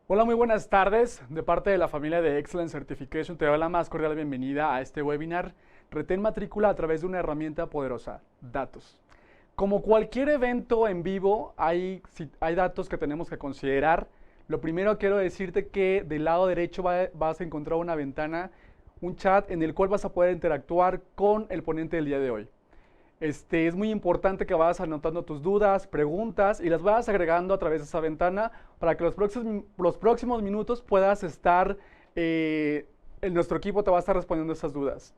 Hola, muy buenas tardes. De parte de la familia de Excellence Certification te doy la más cordial bienvenida a este webinar. Retén matrícula a través de una herramienta poderosa, datos. Como cualquier evento en vivo, hay datos que tenemos que considerar. Lo primero quiero decirte que del lado derecho vas a encontrar una ventana, un chat en el cual vas a poder interactuar con el ponente del día de hoy. Es muy importante que vayas anotando tus dudas, preguntas y las vayas agregando a través de esa ventana para que los próximos minutos puedas estar, nuestro equipo te va a estar respondiendo esas dudas.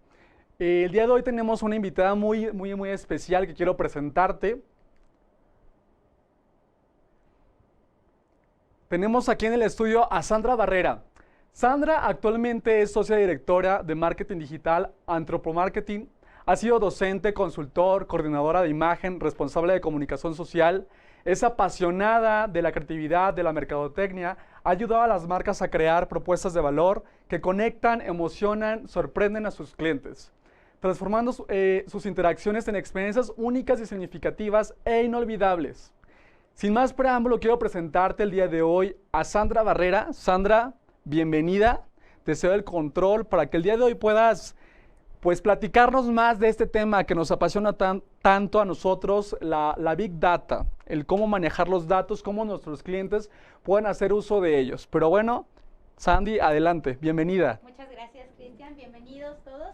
El día de hoy tenemos una invitada muy especial que quiero presentarte. Tenemos aquí en el estudio a Sandra Barrera. Sandra actualmente es socia directora de marketing digital Antropomarketing. Ha sido docente, consultor, coordinadora de imagen, responsable de comunicación social. Es apasionada de la creatividad, de la mercadotecnia. Ha ayudado a las marcas a crear propuestas de valor que conectan, emocionan, sorprenden a sus clientes, transformando sus interacciones en experiencias únicas y significativas e inolvidables. Sin más preámbulo, quiero presentarte el día de hoy a Sandra Barrera. Sandra, bienvenida. Te cedo el control para que el día de hoy puedas platicarnos más de este tema que nos apasiona tanto a nosotros, la Big Data, el cómo manejar los datos, cómo nuestros clientes pueden hacer uso de ellos. Pero bueno, Sandy, adelante, bienvenida. Muchas gracias, Cristian, bienvenidos todos.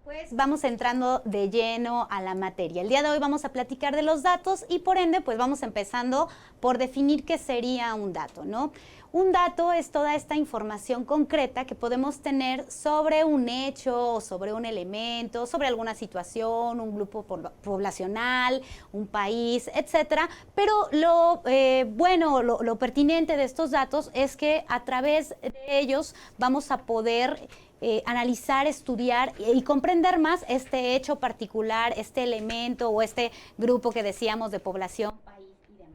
Pues vamos entrando de lleno a la materia. El día de hoy vamos a platicar de los datos y por ende, pues vamos empezando por definir qué sería un dato, ¿no? Un dato es toda esta información concreta que podemos tener sobre un hecho o sobre un elemento, sobre alguna situación, un grupo poblacional, un país, etcétera. Pero lo pertinente de estos datos es que a través de ellos vamos a poder analizar, estudiar y comprender más este hecho particular, este elemento o este grupo que decíamos de población, país y demás.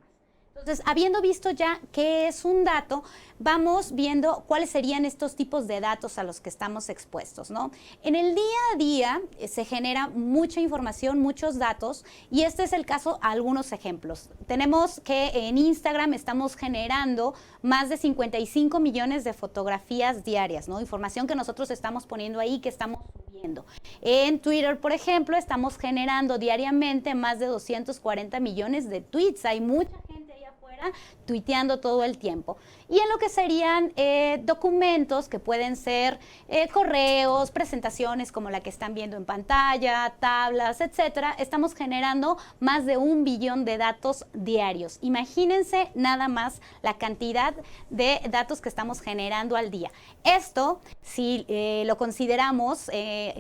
Entonces, habiendo visto ya qué es un dato, vamos viendo cuáles serían estos tipos de datos a los que estamos expuestos, ¿no? En el día a día se genera mucha información, muchos datos, y este es el caso, algunos ejemplos. Tenemos que en Instagram estamos generando más de 55 millones de fotografías diarias, ¿no? Información que nosotros estamos poniendo ahí, que estamos subiendo. En Twitter, por ejemplo, estamos generando diariamente más de 240 millones de tweets. Hay mucha gente ahí afuera tuiteando todo el tiempo. Y en lo que serían documentos que pueden ser correos, presentaciones como la que están viendo en pantalla, tablas, etcétera, estamos generando más de 1 billón de datos diarios. Imagínense nada más la cantidad de datos que estamos generando al día. Esto, si lo consideramos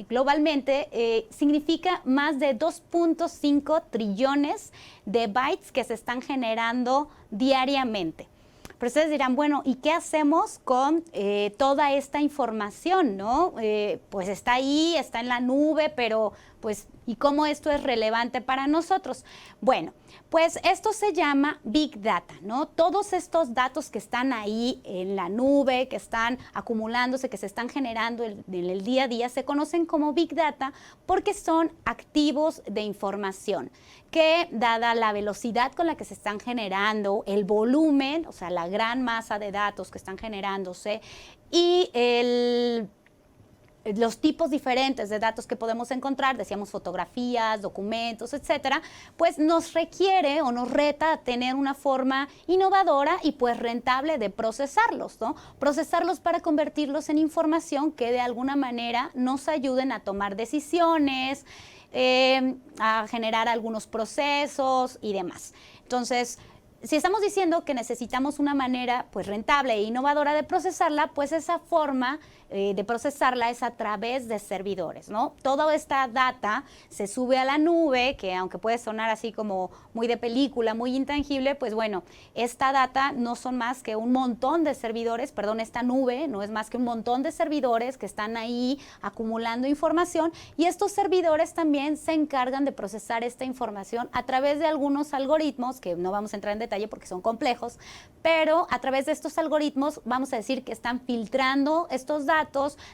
globalmente, significa más de 2.5 trillones de bytes que se están generando diariamente. Pero ustedes dirán, bueno, ¿y qué hacemos con toda esta información, no? Pues está ahí, está en la nube, pero pues, ¿y cómo esto es relevante para nosotros? Bueno, pues esto se llama Big Data, ¿no? Todos estos datos que están ahí en la nube, que están acumulándose, que se están generando en el día a día, se conocen como Big Data porque son activos de información que, dada la velocidad con la que se están generando, el volumen, o sea, la gran masa de datos que están generándose y los tipos diferentes de datos que podemos encontrar, decíamos fotografías, documentos, etcétera, pues nos requiere o nos reta a tener una forma innovadora y pues rentable de procesarlos, ¿no? Procesarlos para convertirlos en información que de alguna manera nos ayuden a tomar decisiones, a generar algunos procesos y demás. Entonces, si estamos diciendo que necesitamos una manera pues rentable e innovadora de procesarla, pues esa forma de procesarla es a través de servidores, ¿no? Toda esta data se sube a la nube, que aunque puede sonar así como muy de película, muy intangible, pues bueno, esta data no son más que un montón de servidores, perdón, esta nube no es más que un montón de servidores que están ahí acumulando información, y estos servidores también se encargan de procesar esta información a través de algunos algoritmos, que no vamos a entrar en detalle porque son complejos, pero a través de estos algoritmos vamos a decir que están filtrando estos datos,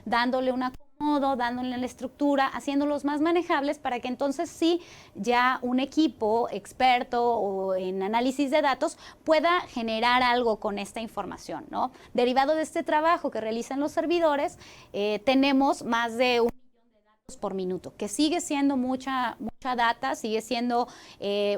dándole una modo, dándole la estructura, haciéndolos más manejables para que entonces sí ya un equipo experto o en análisis de datos pueda generar algo con esta información, ¿no? Derivado de este trabajo que realizan los servidores, tenemos más de 1 millón de datos por minuto, que sigue siendo mucha data, sigue siendo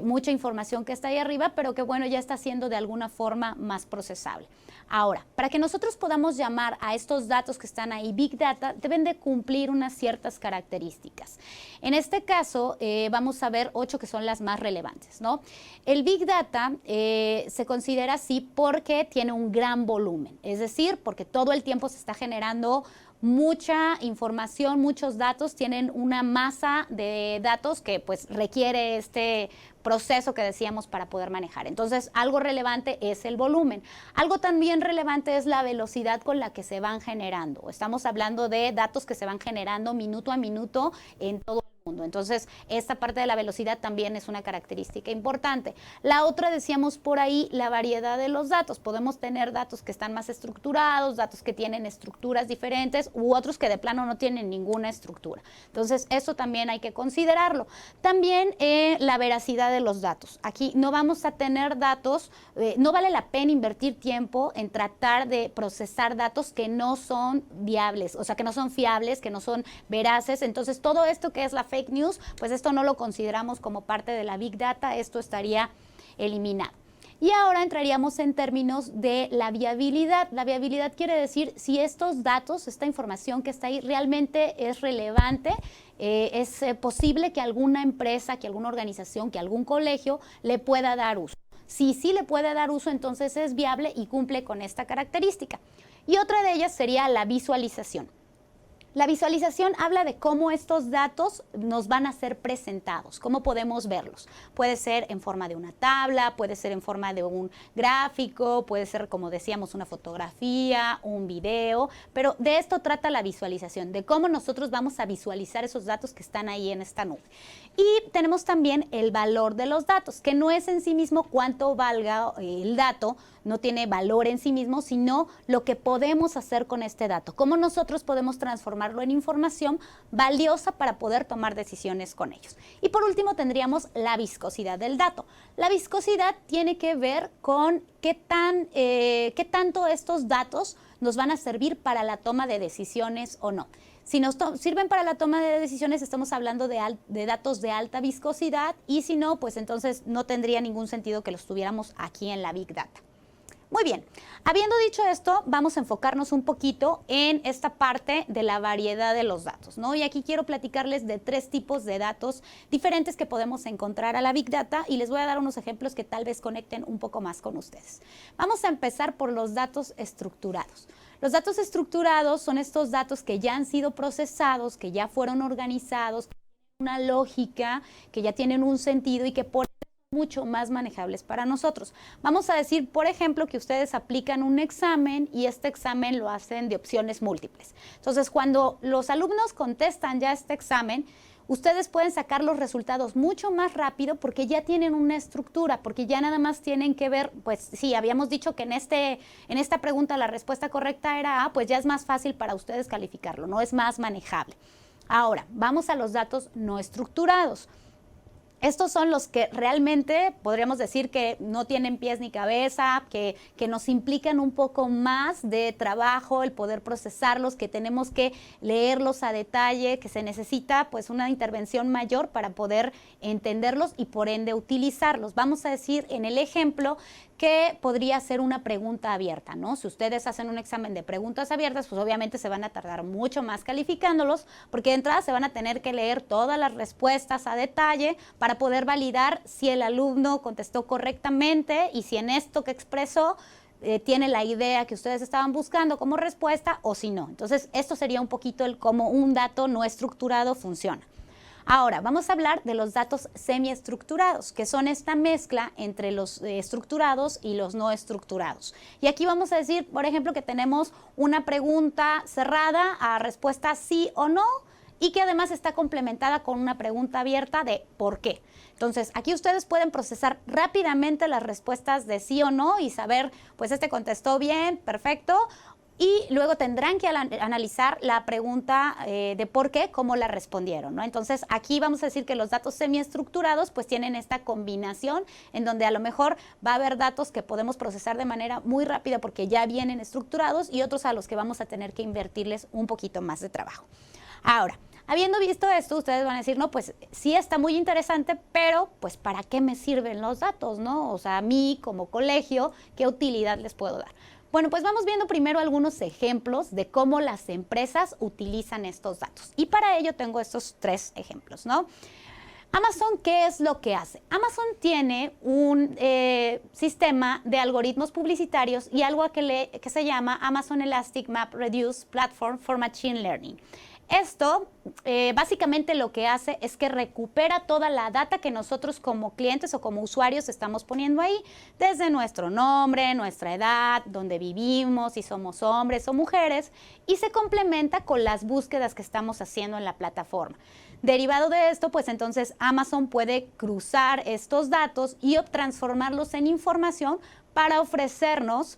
mucha información que está ahí arriba, pero que bueno, ya está siendo de alguna forma más procesable. Ahora, para que nosotros podamos llamar a estos datos que están ahí Big Data, deben de cumplir unas ciertas características. En este caso, vamos a ver 8 que son las más relevantes, ¿no? El Big Data se considera así porque tiene un gran volumen, es decir, porque todo el tiempo se está generando mucha información, muchos datos, tienen una masa de datos que pues requiere este proceso que decíamos para poder manejar. Entonces, algo relevante es el volumen. Algo también relevante es la velocidad con la que se van generando. Estamos hablando de datos que se van generando minuto a minuto en todo el mundo. Entonces, esta parte de la velocidad también es una característica importante. La otra, decíamos por ahí, la variedad de los datos. Podemos tener datos que están más estructurados, datos que tienen estructuras diferentes u otros que de plano no tienen ninguna estructura. Entonces, eso también hay que considerarlo. También la veracidad de los datos. Aquí no vamos a tener datos, no vale la pena invertir tiempo en tratar de procesar datos que no son viables, o sea, que no son fiables, que no son veraces. Entonces, todo esto que es la fake news, pues esto no lo consideramos como parte de la Big Data, esto estaría eliminado. Y ahora entraríamos en términos de la viabilidad. La viabilidad quiere decir si estos datos, esta información que está ahí realmente es relevante, es posible que alguna empresa, que alguna organización, que algún colegio le pueda dar uso. Si sí le puede dar uso, entonces es viable y cumple con esta característica. Y otra de ellas sería la visualización. La visualización habla de cómo estos datos nos van a ser presentados, cómo podemos verlos. Puede ser en forma de una tabla, puede ser en forma de un gráfico, puede ser, como decíamos, una fotografía, un video, pero de esto trata la visualización, de cómo nosotros vamos a visualizar esos datos que están ahí en esta nube. Y tenemos también el valor de los datos, que no es en sí mismo cuánto valga el dato, no tiene valor en sí mismo, sino lo que podemos hacer con este dato, cómo nosotros podemos transformarlo en información valiosa para poder tomar decisiones con ellos. Y por último tendríamos la viscosidad del dato. La viscosidad tiene que ver con qué tanto estos datos nos van a servir para la toma de decisiones o no. Si nos sirven para la toma de decisiones, estamos hablando de datos de alta viscosidad, y si no, pues entonces no tendría ningún sentido que los tuviéramos aquí en la Big Data. Muy bien, habiendo dicho esto, vamos a enfocarnos un poquito en esta parte de la variedad de los datos, ¿no? Y aquí quiero platicarles de 3 tipos de datos diferentes que podemos encontrar a la Big Data, y les voy a dar unos ejemplos que tal vez conecten un poco más con ustedes. Vamos a empezar por los datos estructurados. Los datos estructurados son estos datos que ya han sido procesados, que ya fueron organizados, que tienen una lógica, que ya tienen un sentido y que por mucho más manejables para nosotros. Vamos a decir, por ejemplo, que ustedes aplican un examen y este examen lo hacen de opciones múltiples. Entonces, cuando los alumnos contestan ya este examen, ustedes pueden sacar los resultados mucho más rápido porque ya tienen una estructura, porque ya nada más tienen que ver, pues sí, habíamos dicho que en esta pregunta la respuesta correcta era A, pues ya es más fácil para ustedes calificarlo, no es más manejable. Ahora, vamos a los datos no estructurados. Estos son los que realmente podríamos decir que no tienen pies ni cabeza, que nos implican un poco más de trabajo, el poder procesarlos, que tenemos que leerlos a detalle, que se necesita pues una intervención mayor para poder entenderlos y por ende utilizarlos. Vamos a decir en el ejemplo que podría ser una pregunta abierta, ¿no? Si ustedes hacen un examen de preguntas abiertas, pues obviamente se van a tardar mucho más calificándolos, porque de entrada se van a tener que leer todas las respuestas a detalle para poder validar si el alumno contestó correctamente y si en esto que expresó tiene la idea que ustedes estaban buscando como respuesta o si no. Entonces, esto sería un poquito el cómo un dato no estructurado funciona. Ahora, vamos a hablar de los datos semiestructurados, que son esta mezcla entre los estructurados y los no estructurados. Y aquí vamos a decir, por ejemplo, que tenemos una pregunta cerrada a respuesta sí o no, y que además está complementada con una pregunta abierta de ¿por qué? Entonces, aquí ustedes pueden procesar rápidamente las respuestas de sí o no y saber, pues este contestó bien, perfecto, y luego tendrán que analizar la pregunta de por qué, cómo la respondieron, ¿no? Entonces, aquí vamos a decir que los datos semiestructurados pues tienen esta combinación en donde a lo mejor va a haber datos que podemos procesar de manera muy rápida porque ya vienen estructurados y otros a los que vamos a tener que invertirles un poquito más de trabajo. Ahora, habiendo visto esto, ustedes van a decir, no, pues sí está muy interesante, pero pues ¿para qué me sirven los datos, no? O sea, a mí como colegio, ¿qué utilidad les puedo dar? Bueno, pues vamos viendo primero algunos ejemplos de cómo las empresas utilizan estos datos. Y para ello tengo estos 3 ejemplos, ¿no? Amazon, ¿qué es lo que hace? Amazon tiene un sistema de algoritmos publicitarios y algo que se llama Amazon Elastic Map Reduce Platform for Machine Learning. Esto básicamente lo que hace es que recupera toda la data que nosotros como clientes o como usuarios estamos poniendo ahí, desde nuestro nombre, nuestra edad, dónde vivimos, si somos hombres o mujeres, y se complementa con las búsquedas que estamos haciendo en la plataforma. Derivado de esto, pues entonces Amazon puede cruzar estos datos y transformarlos en información para ofrecernos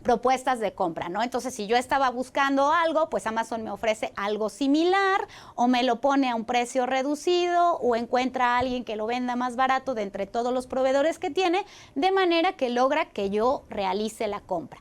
propuestas de compra, ¿no? Entonces, si yo estaba buscando algo, pues Amazon me ofrece algo similar o me lo pone a un precio reducido o encuentra a alguien que lo venda más barato de entre todos los proveedores que tiene, de manera que logra que yo realice la compra.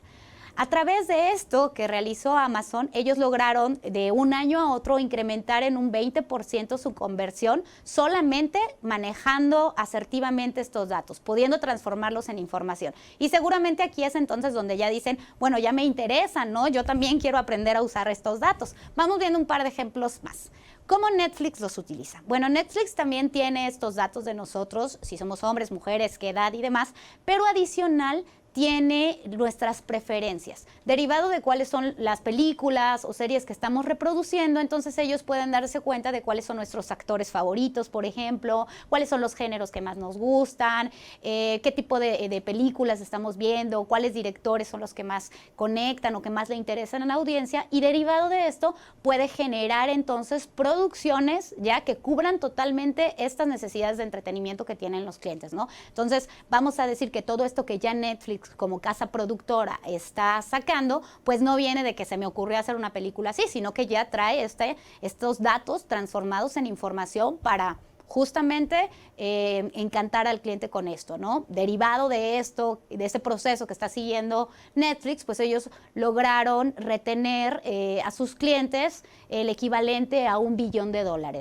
A través de esto que realizó Amazon, ellos lograron de un año a otro incrementar en un 20% su conversión solamente manejando asertivamente estos datos, pudiendo transformarlos en información. Y seguramente aquí es entonces donde ya dicen, bueno, ya me interesan, ¿no? Yo también quiero aprender a usar estos datos. Vamos viendo un par de ejemplos más. ¿Cómo Netflix los utiliza? Bueno, Netflix también tiene estos datos de nosotros, si somos hombres, mujeres, qué edad y demás, pero adicional tiene nuestras preferencias, derivado de cuáles son las películas o series que estamos reproduciendo, entonces ellos pueden darse cuenta de cuáles son nuestros actores favoritos, por ejemplo, cuáles son los géneros que más nos gustan, qué tipo de películas estamos viendo, cuáles directores son los que más conectan o que más le interesan a la audiencia, y derivado de esto puede generar entonces producciones ya que cubran totalmente estas necesidades de entretenimiento que tienen los clientes, ¿no? Entonces vamos a decir que todo esto que ya Netflix como casa productora está sacando, pues no viene de que se me ocurrió hacer una película así, sino que ya trae estos datos transformados en información para justamente encantar al cliente con esto, ¿no? Derivado de esto, de ese proceso que está siguiendo Netflix, pues ellos lograron retener a sus clientes el equivalente a $1 billón,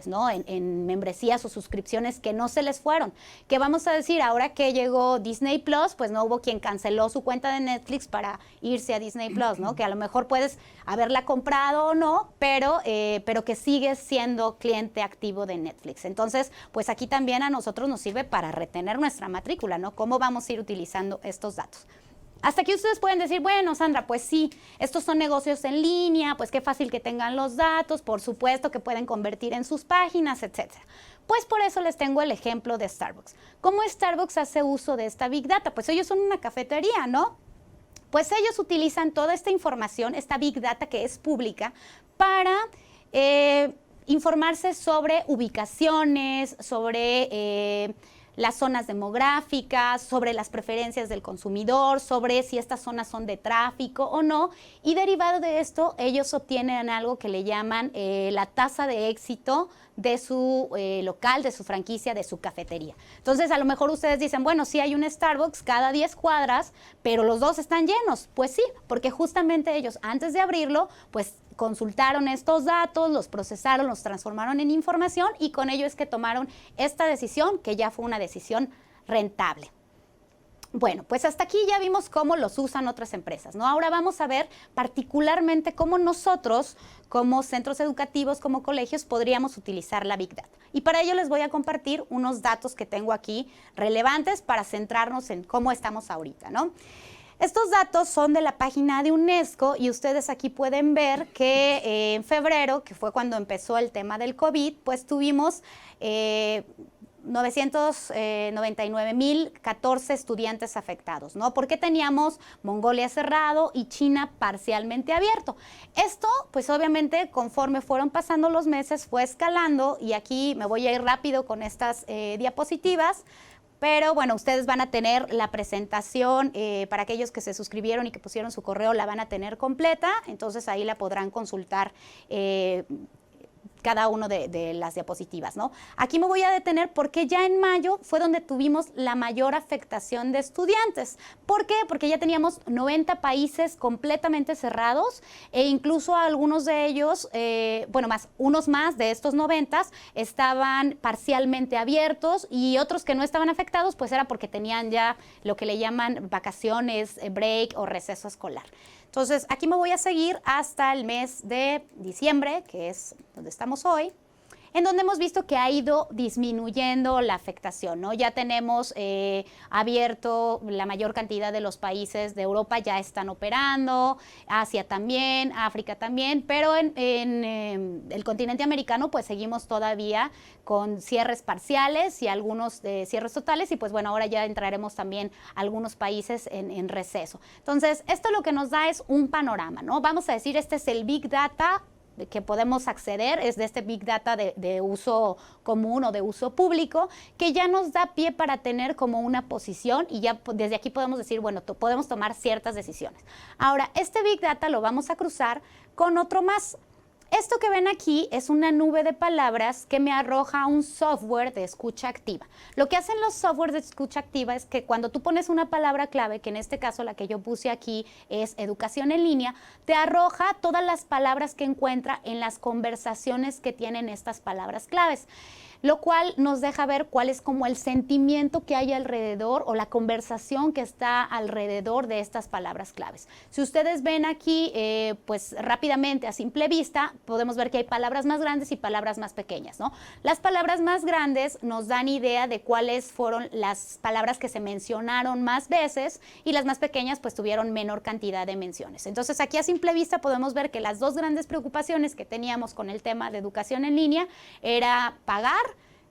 ¿no? En membresías o suscripciones que no se les fueron. ¿Qué vamos a decir? Ahora que llegó Disney Plus, pues no hubo quien canceló su cuenta de Netflix para irse a Disney Plus, ¿no? Que a lo mejor puedes haberla comprado o no, pero que sigues siendo cliente activo de Netflix. Entonces, pues aquí también a nosotros nos sirve para retener nuestra matrícula, ¿no? ¿Cómo vamos a ir utilizando estos datos? Hasta aquí ustedes pueden decir, bueno, Sandra, pues sí, estos son negocios en línea, pues qué fácil que tengan los datos, por supuesto que pueden convertir en sus páginas, etcétera. Pues por eso les tengo el ejemplo de Starbucks. ¿Cómo Starbucks hace uso de esta Big Data? Pues ellos son una cafetería, ¿no? Pues ellos utilizan toda esta información, esta Big Data que es pública, para informarse sobre ubicaciones, sobre las zonas demográficas, sobre las preferencias del consumidor, sobre si estas zonas son de tráfico o no, y derivado de esto ellos obtienen algo que le llaman la tasa de éxito de su local, de su franquicia, de su cafetería. Entonces, a lo mejor ustedes dicen, bueno, sí hay un Starbucks cada 10 cuadras, pero los dos están llenos. Pues sí, porque justamente ellos antes de abrirlo, pues consultaron estos datos, los procesaron, los transformaron en información y con ello es que tomaron esta decisión, que ya fue una decisión rentable. Bueno, pues hasta aquí ya vimos cómo los usan otras empresas, ¿no? Ahora vamos a ver particularmente cómo nosotros, como centros educativos, como colegios, podríamos utilizar la Big Data. Y para ello les voy a compartir unos datos que tengo aquí relevantes para centrarnos en cómo estamos ahorita, ¿no? Estos datos son de la página de UNESCO y ustedes aquí pueden ver que en febrero, que fue cuando empezó el tema del COVID, pues tuvimos 999,014 estudiantes afectados, ¿no? Porque teníamos Mongolia cerrado y China parcialmente abierto. Esto, pues obviamente, conforme fueron pasando los meses, fue escalando y aquí me voy a ir rápido con estas diapositivas, Pero bueno, ustedes van a tener la presentación, para aquellos que se suscribieron y que pusieron su correo, la van a tener completa, entonces ahí la podrán consultar cada uno de las diapositivas, ¿no? Aquí me voy a detener porque ya en mayo fue donde tuvimos la mayor afectación de estudiantes. ¿Por qué? Porque ya teníamos 90 países completamente cerrados e incluso algunos de ellos, unos más de estos 90 estaban parcialmente abiertos y otros que no estaban afectados, pues era porque tenían ya lo que le llaman vacaciones, break o receso escolar. Entonces, aquí me voy a seguir hasta el mes de diciembre, que es donde estamos hoy, en donde hemos visto que ha ido disminuyendo la afectación, ¿no? Ya tenemos abierto la mayor cantidad de los países de Europa, ya están operando, Asia también, África también, pero en el continente americano pues seguimos todavía con cierres parciales y algunos cierres totales y pues bueno, ahora ya entraremos también algunos países en receso. Entonces, esto lo que nos da es un panorama, ¿no? Vamos a decir, este es el Big Data que podemos acceder, es de este Big Data de uso común o de uso público, que ya nos da pie para tener como una posición y ya desde aquí podemos decir, bueno, podemos tomar ciertas decisiones. Ahora, este Big Data lo vamos a cruzar con otro más. Esto que ven aquí es una nube de palabras que me arroja un software de escucha activa. Lo que hacen los softwares de escucha activa es que cuando tú pones una palabra clave, que en este caso la que yo puse aquí es educación en línea, te arroja todas las palabras que encuentra en las conversaciones que tienen estas palabras claves, lo cual nos deja ver cuál es como el sentimiento que hay alrededor o la conversación que está alrededor de estas palabras claves. Si ustedes ven aquí, pues rápidamente a simple vista, podemos ver que hay palabras más grandes y palabras más pequeñas, ¿no? Las palabras más grandes nos dan idea de cuáles fueron las palabras que se mencionaron más veces y las más pequeñas pues tuvieron menor cantidad de menciones. Entonces aquí a simple vista podemos ver que las dos grandes preocupaciones que teníamos con el tema de educación en línea era pagar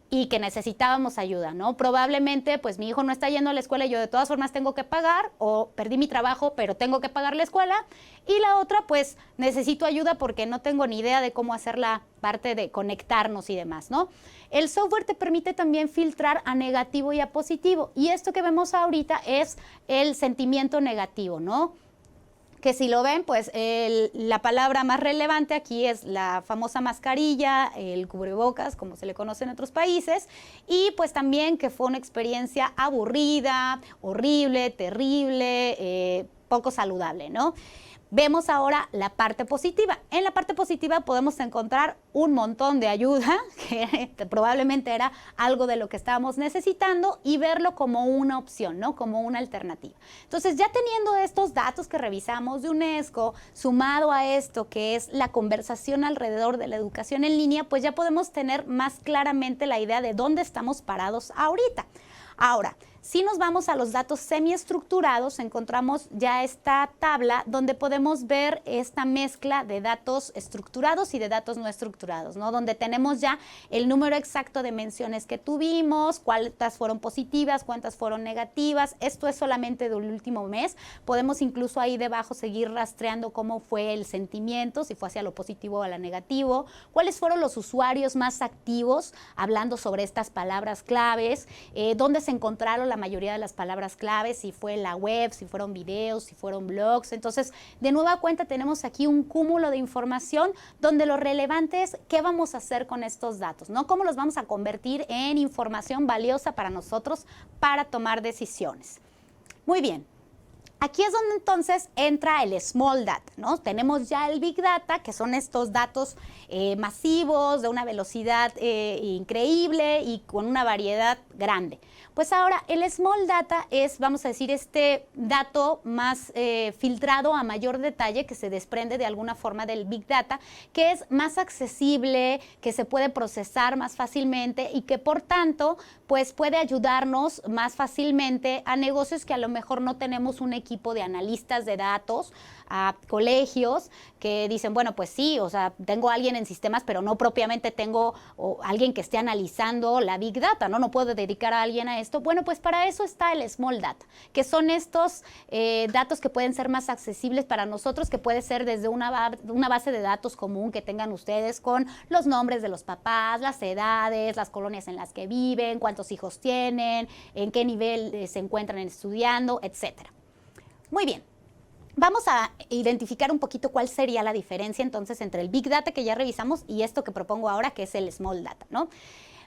y que necesitábamos ayuda, ¿no? Probablemente, pues mi hijo no está yendo a la escuela y yo de todas formas tengo que pagar, o perdí mi trabajo, pero tengo que pagar la escuela. Y la otra, pues necesito ayuda porque no tengo ni idea de cómo hacer la parte de conectarnos y demás, ¿no? El software te permite también filtrar a negativo y a positivo. Y esto que vemos ahorita es el sentimiento negativo, ¿no? Que si lo ven, pues la palabra más relevante aquí es la famosa mascarilla, el cubrebocas, como se le conoce en otros países, y pues también que fue una experiencia aburrida, horrible, terrible, poco saludable, ¿no? Vemos ahora la parte positiva. En la parte positiva podemos encontrar un montón de ayuda, que probablemente era algo de lo que estábamos necesitando, y verlo como una opción, ¿no? Como una alternativa. Entonces, ya teniendo estos datos que revisamos de UNESCO, sumado a esto que es la conversación alrededor de la educación en línea, pues ya podemos tener más claramente la idea de dónde estamos parados ahorita. Ahora, si nos vamos a los datos semiestructurados, encontramos ya esta tabla donde podemos ver esta mezcla de datos estructurados y de datos no estructurados, ¿no? Donde tenemos ya el número exacto de menciones que tuvimos, cuántas fueron positivas, cuántas fueron negativas. Esto es solamente del último mes. Podemos incluso ahí debajo seguir rastreando cómo fue el sentimiento, si fue hacia lo positivo o a lo negativo, cuáles fueron los usuarios más activos hablando sobre estas palabras claves, dónde se encontraron la mayoría de las palabras claves, si fue la web, si fueron videos, si fueron blogs. Entonces, de nueva cuenta tenemos aquí un cúmulo de información donde lo relevante es qué vamos a hacer con estos datos, ¿no? Cómo los vamos a convertir en información valiosa para nosotros para tomar decisiones. Muy bien. Aquí es donde entonces entra el small data, ¿no? Tenemos ya el big data, que son estos datos masivos, de una velocidad increíble y con una variedad grande. Pues ahora el small data es, vamos a decir, este dato más filtrado a mayor detalle que se desprende de alguna forma del big data, que es más accesible, que se puede procesar más fácilmente y que por tanto pues puede ayudarnos más fácilmente a negocios que a lo mejor no tenemos un equipo de analistas de datos, a colegios que dicen, bueno, pues sí, o sea, tengo a alguien en sistemas, pero no propiamente tengo alguien que esté analizando la Big Data, ¿no? No puedo dedicar a alguien a esto. Bueno, pues para eso está el Small Data, que son estos datos que pueden ser más accesibles para nosotros, que puede ser desde una base de datos común que tengan ustedes con los nombres de los papás, las edades, las colonias en las que viven, cuántas cuántos hijos tienen, en qué nivel se encuentran estudiando, etcétera. Muy bien. Vamos a identificar un poquito cuál sería la diferencia entonces entre el Big Data que ya revisamos y esto que propongo ahora, que es el Small Data, ¿no?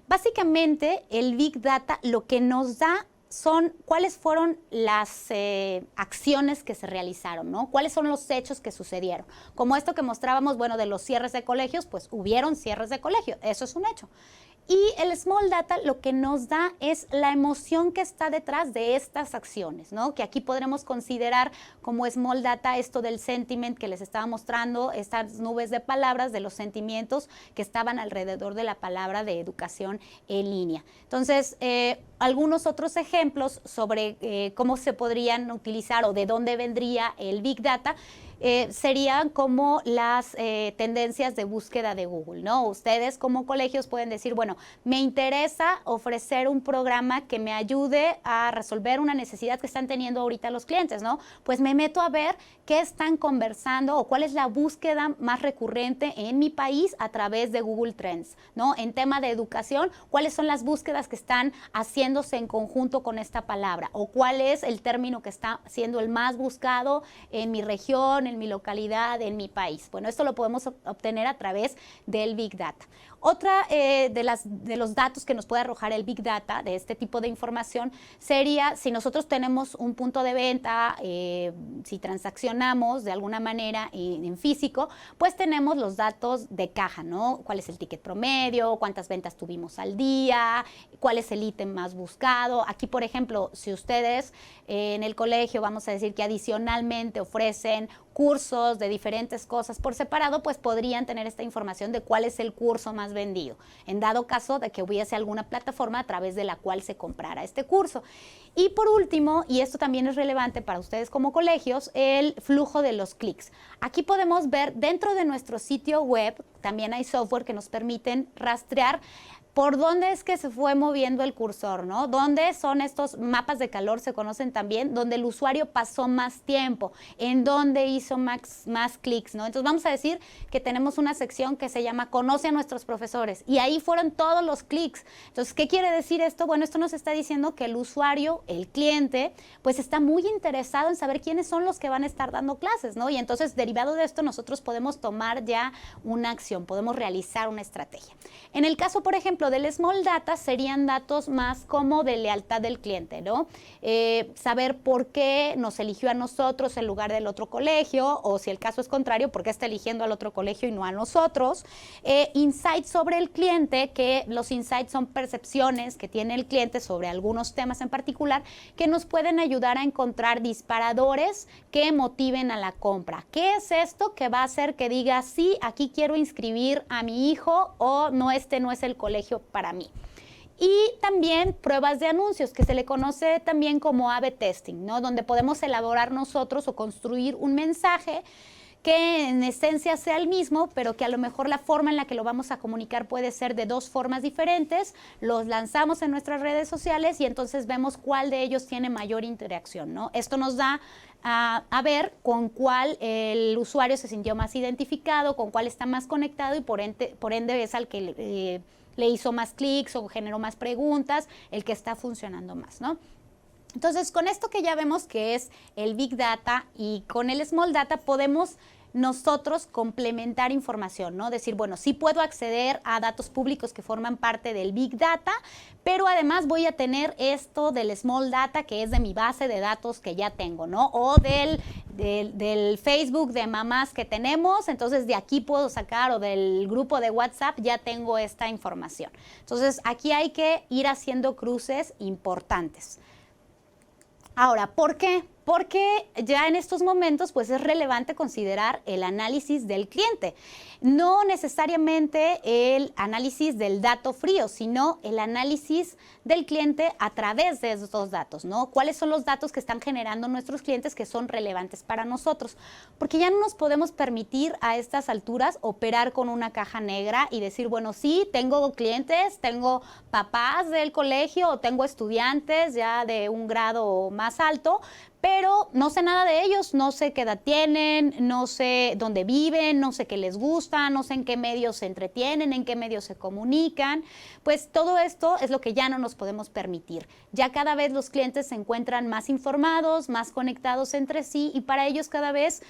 Básicamente, el Big Data lo que nos da son cuáles fueron las acciones que se realizaron, ¿no? Cuáles son los hechos que sucedieron. Como esto que mostrábamos, bueno, de los cierres de colegios, pues hubieron cierres de colegio, eso es un hecho. Y el Small Data lo que nos da es la emoción que está detrás de estas acciones, ¿no? Que aquí podremos considerar como Small Data esto del sentiment que les estaba mostrando, estas nubes de palabras de los sentimientos que estaban alrededor de la palabra de educación en línea. Entonces, algunos otros ejemplos sobre cómo se podrían utilizar o de dónde vendría el Big Data serían como las tendencias de búsqueda de Google, ¿no? Ustedes como colegios pueden decir, bueno, me interesa ofrecer un programa que me ayude a resolver una necesidad que están teniendo ahorita los clientes, ¿no? Pues me meto a ver qué están conversando o cuál es la búsqueda más recurrente en mi país a través de Google Trends, ¿no? En tema de educación, cuáles son las búsquedas que están haciéndose en conjunto con esta palabra o cuál es el término que está siendo el más buscado en mi región, en mi localidad, en mi país. Bueno, esto lo podemos obtener a través del Big Data. Otra de los datos que nos puede arrojar el Big Data de este tipo de información sería si nosotros tenemos un punto de venta, si transaccionamos de alguna manera en físico, pues tenemos los datos de caja, ¿no? ¿Cuál es el ticket promedio? ¿Cuántas ventas tuvimos al día? ¿Cuál es el ítem más buscado? Aquí, por ejemplo, si ustedes en el colegio, vamos a decir que adicionalmente ofrecen cursos de diferentes cosas por separado, pues podrían tener esta información de cuál es el curso más vendido, en dado caso de que hubiese alguna plataforma a través de la cual se comprara este curso. Y por último, y esto también es relevante para ustedes como colegios, el flujo de los clics. Aquí podemos ver dentro de nuestro sitio web, también hay software que nos permiten rastrear por dónde es que se fue moviendo el cursor, ¿no? ¿Dónde son estos mapas de calor, se conocen también, donde el usuario pasó más tiempo, en dónde hizo más clics, ¿no? Entonces vamos a decir que tenemos una sección que se llama Conoce a nuestros profesores y ahí fueron todos los clics. Entonces, ¿qué quiere decir esto? Bueno, esto nos está diciendo que el usuario, el cliente, pues está muy interesado en saber quiénes son los que van a estar dando clases, ¿no? Y entonces, derivado de esto, nosotros podemos tomar ya una acción, podemos realizar una estrategia. En el caso, por ejemplo, del Small Data serían datos más como de lealtad del cliente, ¿no? Saber por qué nos eligió a nosotros en lugar del otro colegio, o si el caso es contrario, por qué está eligiendo al otro colegio y no a nosotros. Insights sobre el cliente, que los insights son percepciones que tiene el cliente sobre algunos temas en particular, que nos pueden ayudar a encontrar disparadores que motiven a la compra. ¿Qué es esto que va a hacer que diga, sí, aquí quiero inscribir a mi hijo, o no, este no es el colegio para mí? Y también pruebas de anuncios, que se le conoce también como A/B testing, ¿no? Donde podemos elaborar nosotros o construir un mensaje que en esencia sea el mismo, pero que a lo mejor la forma en la que lo vamos a comunicar puede ser de dos formas diferentes. Los lanzamos en nuestras redes sociales y entonces vemos cuál de ellos tiene mayor interacción, ¿no? Esto nos da a ver con cuál el usuario se sintió más identificado, con cuál está más conectado y por ende es al que le hizo más clics o generó más preguntas, el que está funcionando más, ¿no? Entonces, con esto que ya vemos que es el Big Data y con el Small Data podemos nosotros complementar información, ¿no? Decir, bueno, sí puedo acceder a datos públicos que forman parte del Big Data, pero además voy a tener esto del Small Data, que es de mi base de datos que ya tengo, ¿no? O del Facebook de mamás que tenemos, entonces de aquí puedo sacar, o del grupo de WhatsApp ya tengo esta información. Entonces, aquí hay que ir haciendo cruces importantes. Ahora, ¿por qué? Porque ya en estos momentos pues es relevante considerar el análisis del cliente. No necesariamente el análisis del dato frío, sino el análisis del cliente a través de estos datos, ¿no? ¿Cuáles son los datos que están generando nuestros clientes que son relevantes para nosotros? Porque ya no nos podemos permitir a estas alturas operar con una caja negra y decir, bueno, sí, tengo clientes, tengo papás del colegio o tengo estudiantes ya de un grado más alto, pero no sé nada de ellos, no sé qué edad tienen, no sé dónde viven, no sé qué les gusta, no sé en qué medios se entretienen, en qué medios se comunican. Pues todo esto es lo que ya no nos podemos permitir. Ya cada vez los clientes se encuentran más informados, más conectados entre sí y para ellos cada vez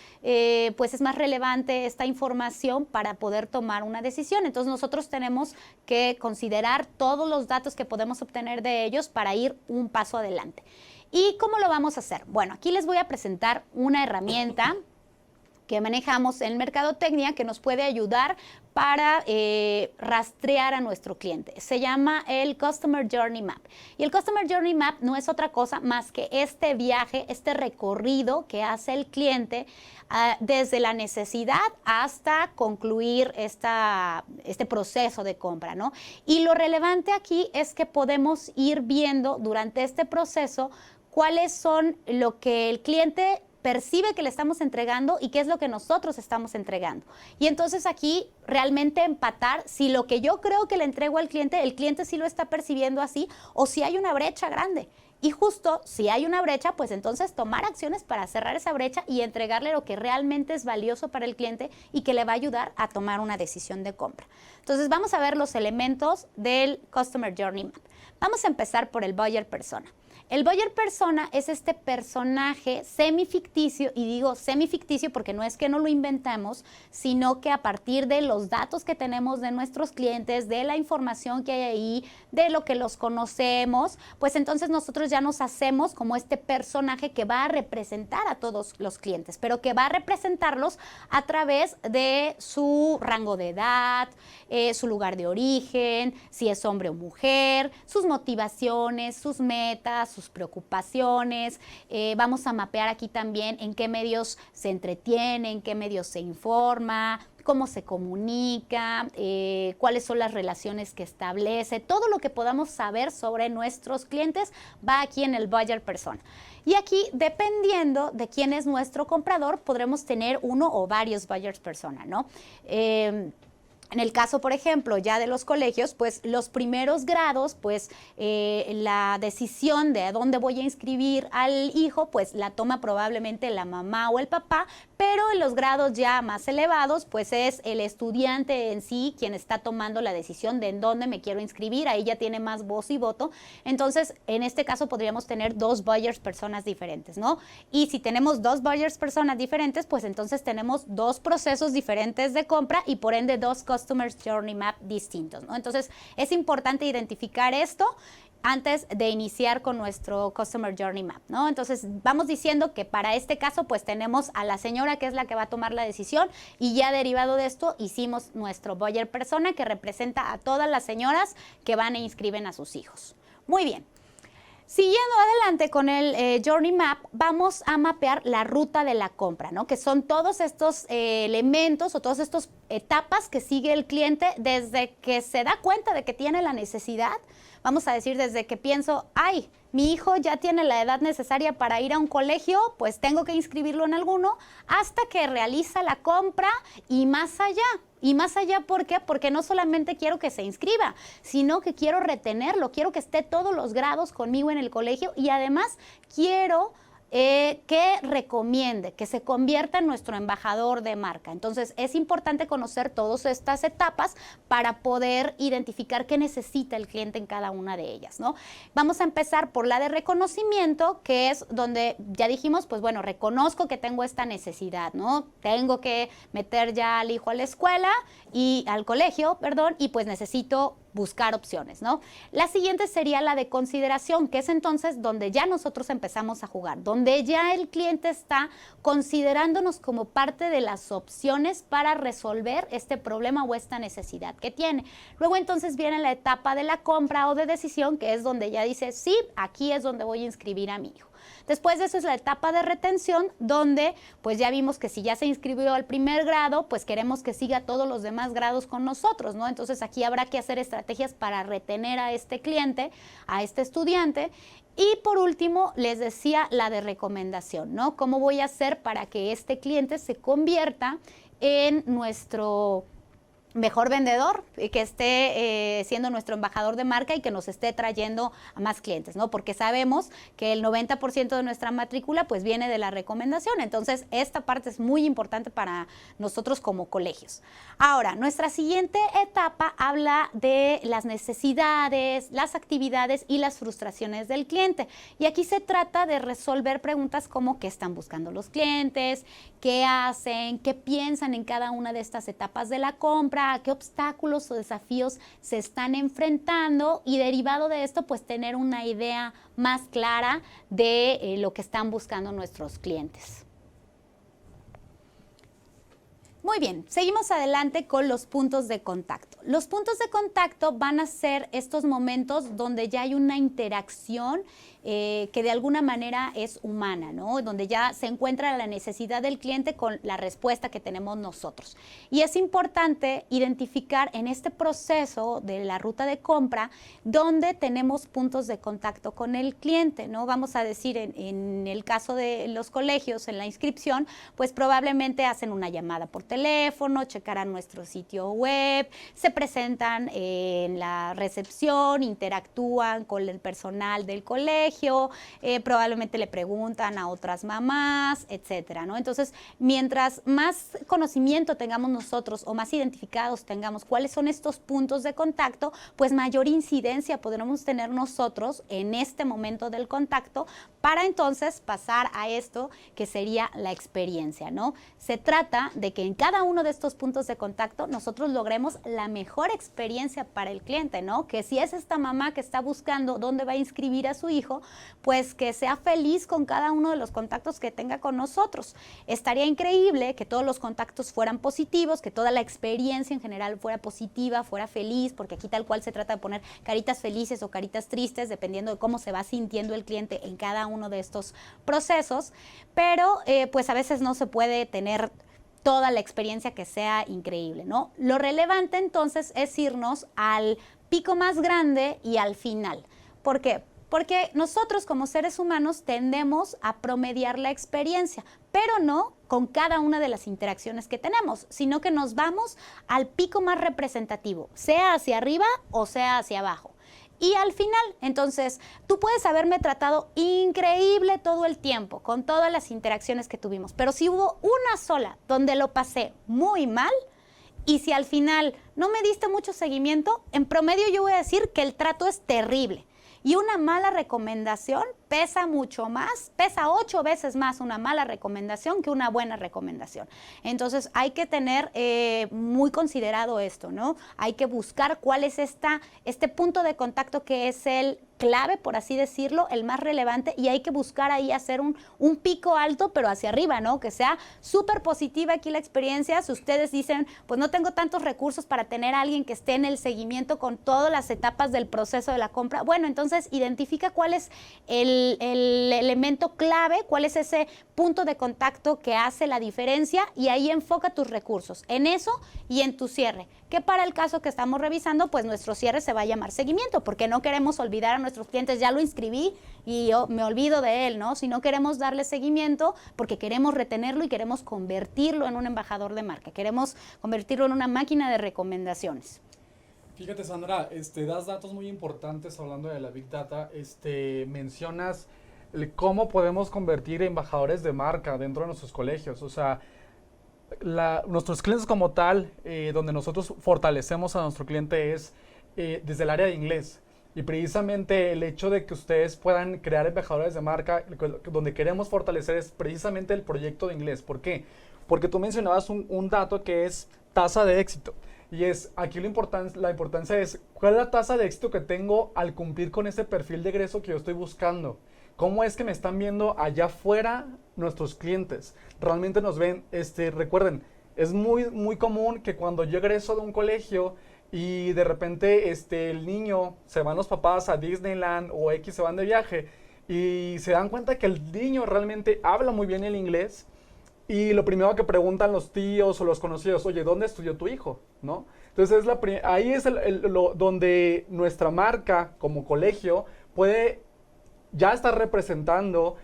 pues es más relevante esta información para poder tomar una decisión. Entonces nosotros tenemos que considerar todos los datos que podemos obtener de ellos para ir un paso adelante. ¿Y cómo lo vamos a hacer? Bueno, aquí les voy a presentar una herramienta que manejamos en Mercadotecnia que nos puede ayudar para rastrear a nuestro cliente. Se llama el Customer Journey Map. Y el Customer Journey Map no es otra cosa más que este viaje, este recorrido que hace el cliente desde la necesidad hasta concluir este proceso de compra, ¿no? Y lo relevante aquí es que podemos ir viendo durante este proceso cuáles son lo que el cliente percibe que le estamos entregando y qué es lo que nosotros estamos entregando. Y entonces aquí realmente empatar si lo que yo creo que le entrego al cliente, el cliente sí lo está percibiendo así o si hay una brecha grande. Y justo si hay una brecha, pues entonces tomar acciones para cerrar esa brecha y entregarle lo que realmente es valioso para el cliente y que le va a ayudar a tomar una decisión de compra. Entonces vamos a ver los elementos del Customer Journey Map. Vamos a empezar por el Buyer Persona. El Buyer Persona es este personaje semificticio, y digo semificticio porque no es que no lo inventamos, sino que a partir de los datos que tenemos de nuestros clientes, de la información que hay ahí, de lo que los conocemos, pues entonces nosotros ya nos hacemos como este personaje que va a representar a todos los clientes, pero que va a representarlos a través de su rango de edad, su lugar de origen, si es hombre o mujer, sus motivaciones, sus metas, sus preocupaciones. Vamos a mapear aquí también en qué medios se entretiene, en qué medios se informa, cómo se comunica, cuáles son las relaciones que establece. Todo lo que podamos saber sobre nuestros clientes va aquí en el Buyer Persona. Y aquí, dependiendo de quién es nuestro comprador, podremos tener uno o varios Buyers Persona, ¿no? En el caso, por ejemplo, ya de los colegios, pues los primeros grados, pues la decisión de a dónde voy a inscribir al hijo, pues la toma probablemente la mamá o el papá, pero en los grados ya más elevados, pues es el estudiante en sí quien está tomando la decisión de en dónde me quiero inscribir, ahí ya tiene más voz y voto. Entonces, en este caso podríamos tener dos Buyers Personas diferentes, ¿no? Y si tenemos dos Buyers Personas diferentes, pues entonces tenemos dos procesos diferentes de compra y por ende dos Customer Journey Map distintos, ¿no? Entonces, es importante identificar esto antes de iniciar con nuestro Customer Journey Map, ¿no? Entonces, vamos diciendo que para este caso, pues tenemos a la señora que es la que va a tomar la decisión y ya derivado de esto, hicimos nuestro Buyer Persona que representa a todas las señoras que van e inscriben a sus hijos. Muy bien. Siguiendo adelante con el Journey Map, vamos a mapear la ruta de la compra, ¿no? Que son todos estos elementos o todas estas etapas que sigue el cliente desde que se da cuenta de que tiene la necesidad. Vamos a decir desde que pienso, ay, mi hijo ya tiene la edad necesaria para ir a un colegio, pues tengo que inscribirlo en alguno, hasta que realiza la compra y más allá. Y más allá, ¿por qué? Porque no solamente quiero que se inscriba, sino que quiero retenerlo, quiero que esté todos los grados conmigo en el colegio y además quiero que recomiende, que se convierta en nuestro embajador de marca. Entonces, es importante conocer todas estas etapas para poder identificar qué necesita el cliente en cada una de ellas, ¿no? Vamos a empezar por la de reconocimiento, que es donde ya dijimos, pues bueno, reconozco que tengo esta necesidad, ¿no? Tengo que meter ya al hijo a la escuela y al colegio, perdón, y pues necesito buscar opciones, ¿no? La siguiente sería la de consideración, que es entonces donde ya nosotros empezamos a jugar, donde ya el cliente está considerándonos como parte de las opciones para resolver este problema o esta necesidad que tiene. Luego entonces viene la etapa de la compra o de decisión, que es donde ya dice, sí, aquí es donde voy a inscribir a mi hijo. Después de eso es la etapa de retención, donde pues ya vimos que si ya se inscribió al primer grado, pues queremos que siga todos los demás grados con nosotros, ¿no? Entonces aquí habrá que hacer estrategias para retener a este cliente, a este estudiante. Y por último, les decía la de recomendación, ¿no? ¿Cómo voy a hacer para que este cliente se convierta en nuestro mejor vendedor, que esté siendo nuestro embajador de marca y que nos esté trayendo a más clientes, ¿no? Porque sabemos que el 90% de nuestra matrícula pues viene de la recomendación. Entonces, esta parte es muy importante para nosotros como colegios. Ahora, nuestra siguiente etapa habla de las necesidades, las actividades y las frustraciones del cliente. Y aquí se trata de resolver preguntas como qué están buscando los clientes, qué hacen, qué piensan en cada una de estas etapas de la compra, a qué obstáculos o desafíos se están enfrentando y derivado de esto, pues tener una idea más clara de lo que están buscando nuestros clientes. Muy bien, seguimos adelante con los puntos de contacto. Los puntos de contacto van a ser estos momentos donde ya hay una interacción que de alguna manera es humana, ¿no? Donde ya se encuentra la necesidad del cliente con la respuesta que tenemos nosotros. Y es importante identificar en este proceso de la ruta de compra donde tenemos puntos de contacto con el cliente, ¿no? Vamos a decir, en el caso de los colegios, en la inscripción, pues probablemente hacen una llamada por teléfono, checarán nuestro sitio web, se presentan en la recepción, interactúan con el personal del colegio, probablemente le preguntan a otras mamás, etcétera, ¿no? Entonces, mientras más conocimiento tengamos nosotros o más identificados tengamos cuáles son estos puntos de contacto, pues mayor incidencia podremos tener nosotros en este momento del contacto para entonces pasar a esto que sería la experiencia, ¿no? Se trata de que en cada uno de estos puntos de contacto nosotros logremos la mejor experiencia para el cliente, ¿no? Que si es esta mamá que está buscando dónde va a inscribir a su hijo, pues que sea feliz con cada uno de los contactos que tenga con nosotros. Estaría increíble que todos los contactos fueran positivos, que toda la experiencia en general fuera positiva, fuera feliz, porque aquí tal cual se trata de poner caritas felices o caritas tristes, dependiendo de cómo se va sintiendo el cliente en cada uno de estos procesos, pero pues a veces no se puede tener toda la experiencia que sea increíble, ¿no? Lo relevante entonces es irnos al pico más grande y al final. ¿Por qué? Porque nosotros como seres humanos tendemos a promediar la experiencia, pero no con cada una de las interacciones que tenemos, sino que nos vamos al pico más representativo, sea hacia arriba o sea hacia abajo. Y al final, entonces, tú puedes haberme tratado increíble todo el tiempo, con todas las interacciones que tuvimos, pero si hubo una sola donde lo pasé muy mal, y si al final no me diste mucho seguimiento, en promedio yo voy a decir que el trato es terrible. Y una mala recomendación pesa mucho más, pesa 8 veces más una mala recomendación que una buena recomendación. Entonces hay que tener muy considerado esto, ¿no? Hay que buscar cuál es este punto de contacto que es el clave, por así decirlo, el más relevante, y hay que buscar ahí hacer un pico alto, pero hacia arriba, ¿no? Que sea súper positiva aquí la experiencia. Si ustedes dicen, pues no tengo tantos recursos para tener a alguien que esté en el seguimiento con todas las etapas del proceso de la compra, bueno, entonces identifica cuál es el elemento clave, cuál es ese punto de contacto que hace la diferencia y ahí enfoca tus recursos, en eso y en tu cierre. Que para el caso que estamos revisando, pues nuestro cierre se va a llamar seguimiento, porque no queremos olvidar a nuestros clientes, ya lo inscribí y yo me olvido de él, ¿no? Si no queremos darle seguimiento porque queremos retenerlo y queremos convertirlo en un embajador de marca, queremos convertirlo en una máquina de recomendaciones. Fíjate, Sandra, das datos muy importantes hablando de la Big Data. Mencionas cómo podemos convertir embajadores de marca dentro de nuestros colegios. O sea, nuestros clientes como tal, donde nosotros fortalecemos a nuestro cliente es desde el área de inglés. Y precisamente el hecho de que ustedes puedan crear embajadores de marca, donde queremos fortalecer es precisamente el proyecto de inglés. ¿Por qué? Porque tú mencionabas un dato que es tasa de éxito. Y aquí la importancia es, ¿cuál es la tasa de éxito que tengo al cumplir con ese perfil de egreso que yo estoy buscando? ¿Cómo es que me están viendo allá afuera nuestros clientes? Realmente nos ven, recuerden, es muy, muy común que cuando yo egreso de un colegio y de repente el niño, se van los papás a Disneyland o X se van de viaje y se dan cuenta que el niño realmente habla muy bien el inglés. Y lo primero que preguntan los tíos o los conocidos, oye, ¿dónde estudió tu hijo? ¿No? Entonces ahí es donde nuestra marca como colegio puede ya estar representando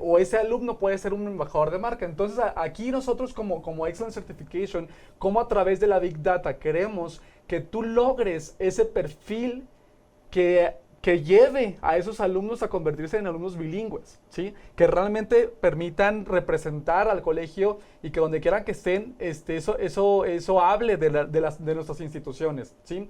o ese alumno puede ser un embajador de marca. Entonces aquí nosotros como Excellence Certification, como a través de la Big Data queremos que tú logres ese perfil que lleve a esos alumnos a convertirse en alumnos bilingües, ¿sí? Que realmente permitan representar al colegio y que donde quiera que estén, eso hable de nuestras instituciones, ¿sí?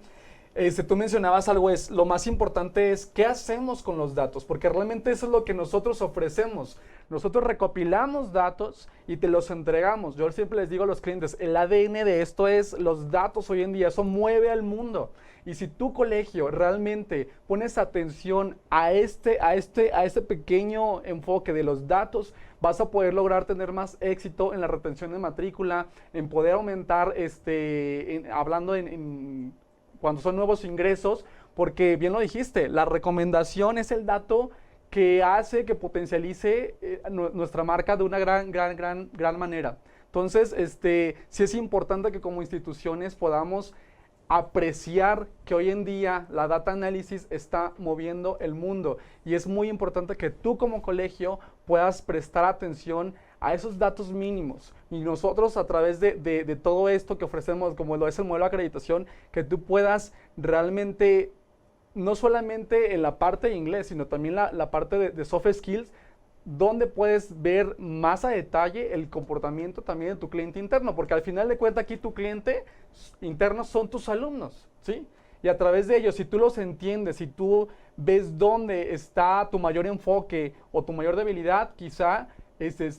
Tú mencionabas algo, lo más importante es qué hacemos con los datos, porque realmente eso es lo que nosotros ofrecemos. Nosotros recopilamos datos y te los entregamos. Yo siempre les digo a los clientes, el ADN de esto es los datos hoy en día, eso mueve al mundo. Y si tu colegio realmente pones atención a este pequeño enfoque de los datos, vas a poder lograr tener más éxito en la retención de matrícula, en poder aumentar, hablando cuando son nuevos ingresos, porque bien lo dijiste, la recomendación es el dato que hace que potencialice nuestra marca de una gran manera. Entonces, sí es importante que como instituciones podamos apreciar que hoy en día la data análisis está moviendo el mundo y es muy importante que tú como colegio puedas prestar atención a esos datos mínimos y nosotros a través de todo esto que ofrecemos, como lo es el modelo de acreditación, que tú puedas realmente, no solamente en la parte de inglés, sino también la parte de soft skills, donde puedes ver más a detalle el comportamiento también de tu cliente interno, porque al final de cuentas aquí tu cliente interno son tus alumnos, ¿sí? Y a través de ellos, si tú los entiendes, si tú ves dónde está tu mayor enfoque o tu mayor debilidad, quizá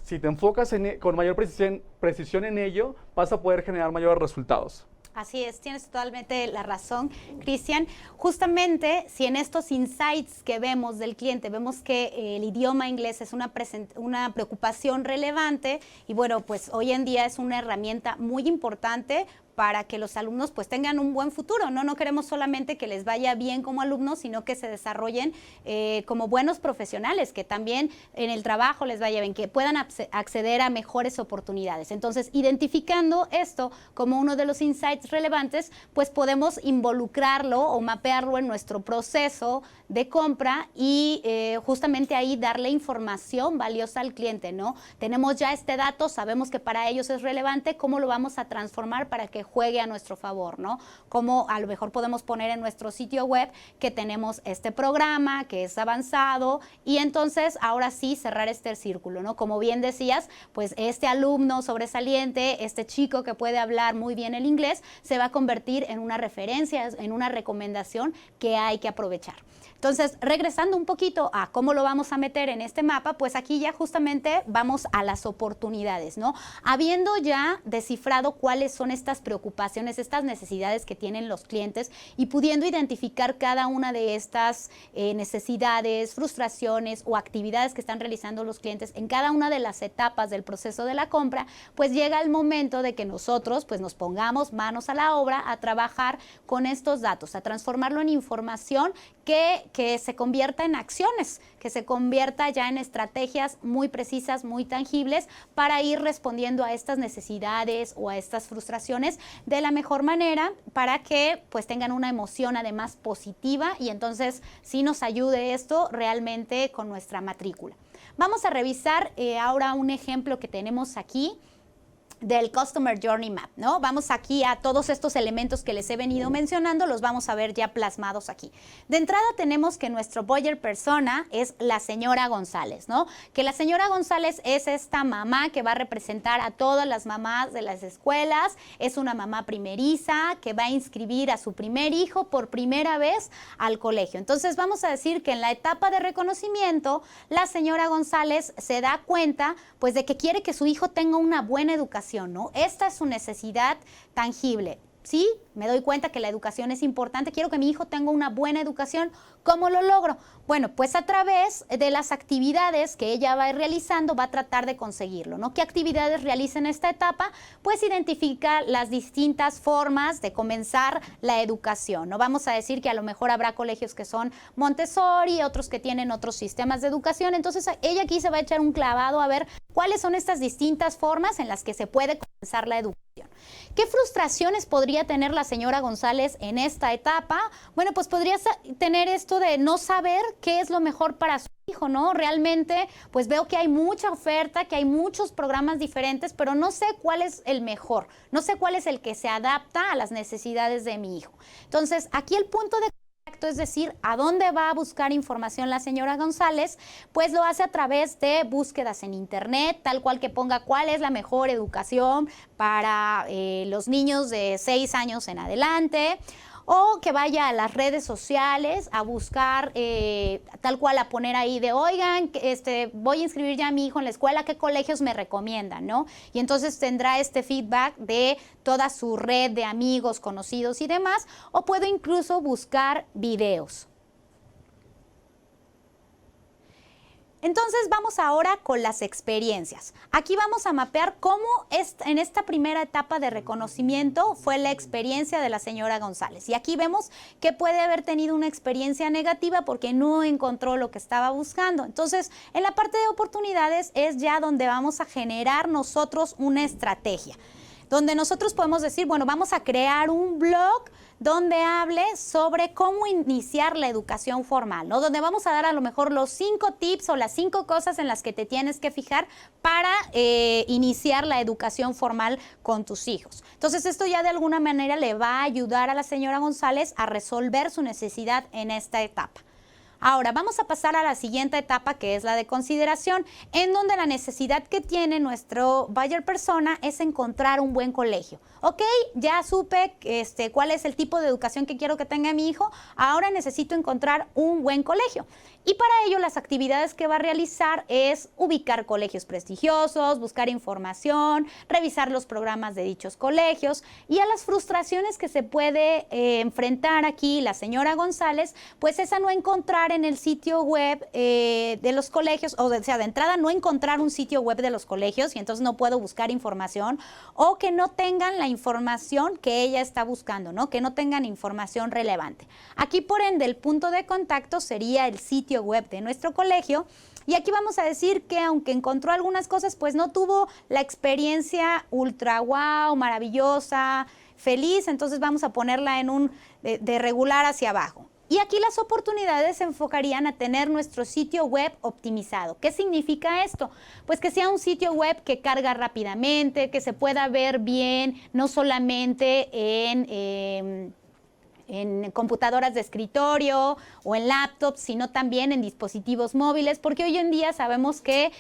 si te enfocas con mayor precisión en ello, vas a poder generar mayores resultados. Así es, tienes totalmente la razón, Cristian. Justamente, si en estos insights que vemos del cliente, vemos que el idioma inglés es una preocupación relevante y bueno, pues hoy en día es una herramienta muy importante para que los alumnos pues tengan un buen futuro, ¿no? No queremos solamente que les vaya bien como alumnos, sino que se desarrollen como buenos profesionales, que también en el trabajo les vaya bien, que puedan acceder a mejores oportunidades. Entonces, identificando esto como uno de los insights relevantes, pues podemos involucrarlo o mapearlo en nuestro proceso de compra y justamente ahí darle información valiosa al cliente, ¿no? Tenemos ya este dato, sabemos que para ellos es relevante, ¿cómo lo vamos a transformar para que juegue a nuestro favor, ¿no? Como a lo mejor podemos poner en nuestro sitio web que tenemos este programa, que es avanzado, y entonces ahora sí cerrar este círculo, ¿no? Como bien decías, pues este alumno sobresaliente, este chico que puede hablar muy bien el inglés, se va a convertir en una referencia, en una recomendación que hay que aprovechar. Entonces, regresando un poquito a cómo lo vamos a meter en este mapa, pues aquí ya justamente vamos a las oportunidades, ¿no? Habiendo ya descifrado cuáles son estas preocupaciones, estas necesidades que tienen los clientes y pudiendo identificar cada una de estas necesidades, frustraciones o actividades que están realizando los clientes en cada una de las etapas del proceso de la compra, pues llega el momento de que nosotros pues nos pongamos manos a la obra a trabajar con estos datos, a transformarlo en información que se convierta en acciones, que se convierta ya en estrategias muy precisas, muy tangibles para ir respondiendo a estas necesidades o a estas frustraciones de la mejor manera para que pues tengan una emoción además positiva y entonces sí nos ayude esto realmente con nuestra matrícula. Vamos a revisar ahora un ejemplo que tenemos aquí del Customer Journey Map, ¿no? Vamos aquí a todos estos elementos que les he venido mencionando, los vamos a ver ya plasmados aquí. De entrada tenemos que nuestro buyer persona es la señora González, ¿no? Que la señora González es esta mamá que va a representar a todas las mamás de las escuelas, es una mamá primeriza que va a inscribir a su primer hijo por primera vez al colegio. Entonces vamos a decir que en la etapa de reconocimiento, la señora González se da cuenta pues de que quiere que su hijo tenga una buena educación, ¿no? Esta es su necesidad tangible. Sí, me doy cuenta que la educación es importante, quiero que mi hijo tenga una buena educación. ¿Cómo lo logro? Bueno, pues a través de las actividades que ella va a ir realizando, va a tratar de conseguirlo, ¿no? ¿Qué actividades realiza en esta etapa? Pues identifica las distintas formas de comenzar la educación, ¿no? Vamos a decir que a lo mejor habrá colegios que son Montessori, otros que tienen otros sistemas de educación, entonces ella aquí se va a echar un clavado a ver cuáles son estas distintas formas en las que se puede comenzar la educación. ¿Qué frustraciones podría tener la señora González en esta etapa? Bueno, pues podría tener esto de no saber qué es lo mejor para su hijo, ¿no? Realmente, pues veo que hay mucha oferta, que hay muchos programas diferentes, pero no sé cuál es el mejor, no sé cuál es el que se adapta a las necesidades de mi hijo. Entonces, aquí el punto de contacto, es decir, a dónde va a buscar información la señora González, pues lo hace a través de búsquedas en internet, tal cual que ponga cuál es la mejor educación para los niños de 6 años en adelante, o que vaya a las redes sociales a buscar, tal cual a poner ahí de, oigan, voy a inscribir ya a mi hijo en la escuela, ¿qué colegios me recomiendan, no? Y entonces tendrá este feedback de toda su red de amigos, conocidos y demás, o puedo incluso buscar videos. Entonces vamos ahora con las experiencias. Aquí vamos a mapear cómo en esta primera etapa de reconocimiento fue la experiencia de la señora González. Y aquí vemos que puede haber tenido una experiencia negativa porque no encontró lo que estaba buscando. Entonces, en la parte de oportunidades es ya donde vamos a generar nosotros una estrategia, donde nosotros podemos decir, bueno, vamos a crear un blog donde hable sobre cómo iniciar la educación formal, ¿no? Donde vamos a dar a lo mejor los 5 tips o las 5 cosas en las que te tienes que fijar para iniciar la educación formal con tus hijos. Entonces, esto ya de alguna manera le va a ayudar a la señora González a resolver su necesidad en esta etapa. Ahora, vamos a pasar a la siguiente etapa, que es la de consideración, en donde la necesidad que tiene nuestro buyer persona es encontrar un buen colegio. Ok, ya supe cuál es el tipo de educación que quiero que tenga mi hijo, ahora necesito encontrar un buen colegio. Y para ello las actividades que va a realizar es ubicar colegios prestigiosos, buscar información, revisar los programas de dichos colegios, y a las frustraciones que se puede enfrentar aquí la señora González, pues es a no encontrar en el sitio web de los colegios, o sea, de entrada no encontrar un sitio web de los colegios y entonces no puedo buscar información, o que no tengan la información que ella está buscando, ¿no? Que no tengan información relevante. Aquí, por ende, el punto de contacto sería el sitio web de nuestro colegio, y aquí vamos a decir que aunque encontró algunas cosas, pues no tuvo la experiencia ultra wow, maravillosa, feliz, entonces vamos a ponerla en un de regular hacia abajo. Y aquí las oportunidades se enfocarían a tener nuestro sitio web optimizado. ¿Qué significa esto? Pues que sea un sitio web que carga rápidamente, que se pueda ver bien, no solamente en computadoras de escritorio o en laptops, sino también en dispositivos móviles, porque hoy en día sabemos que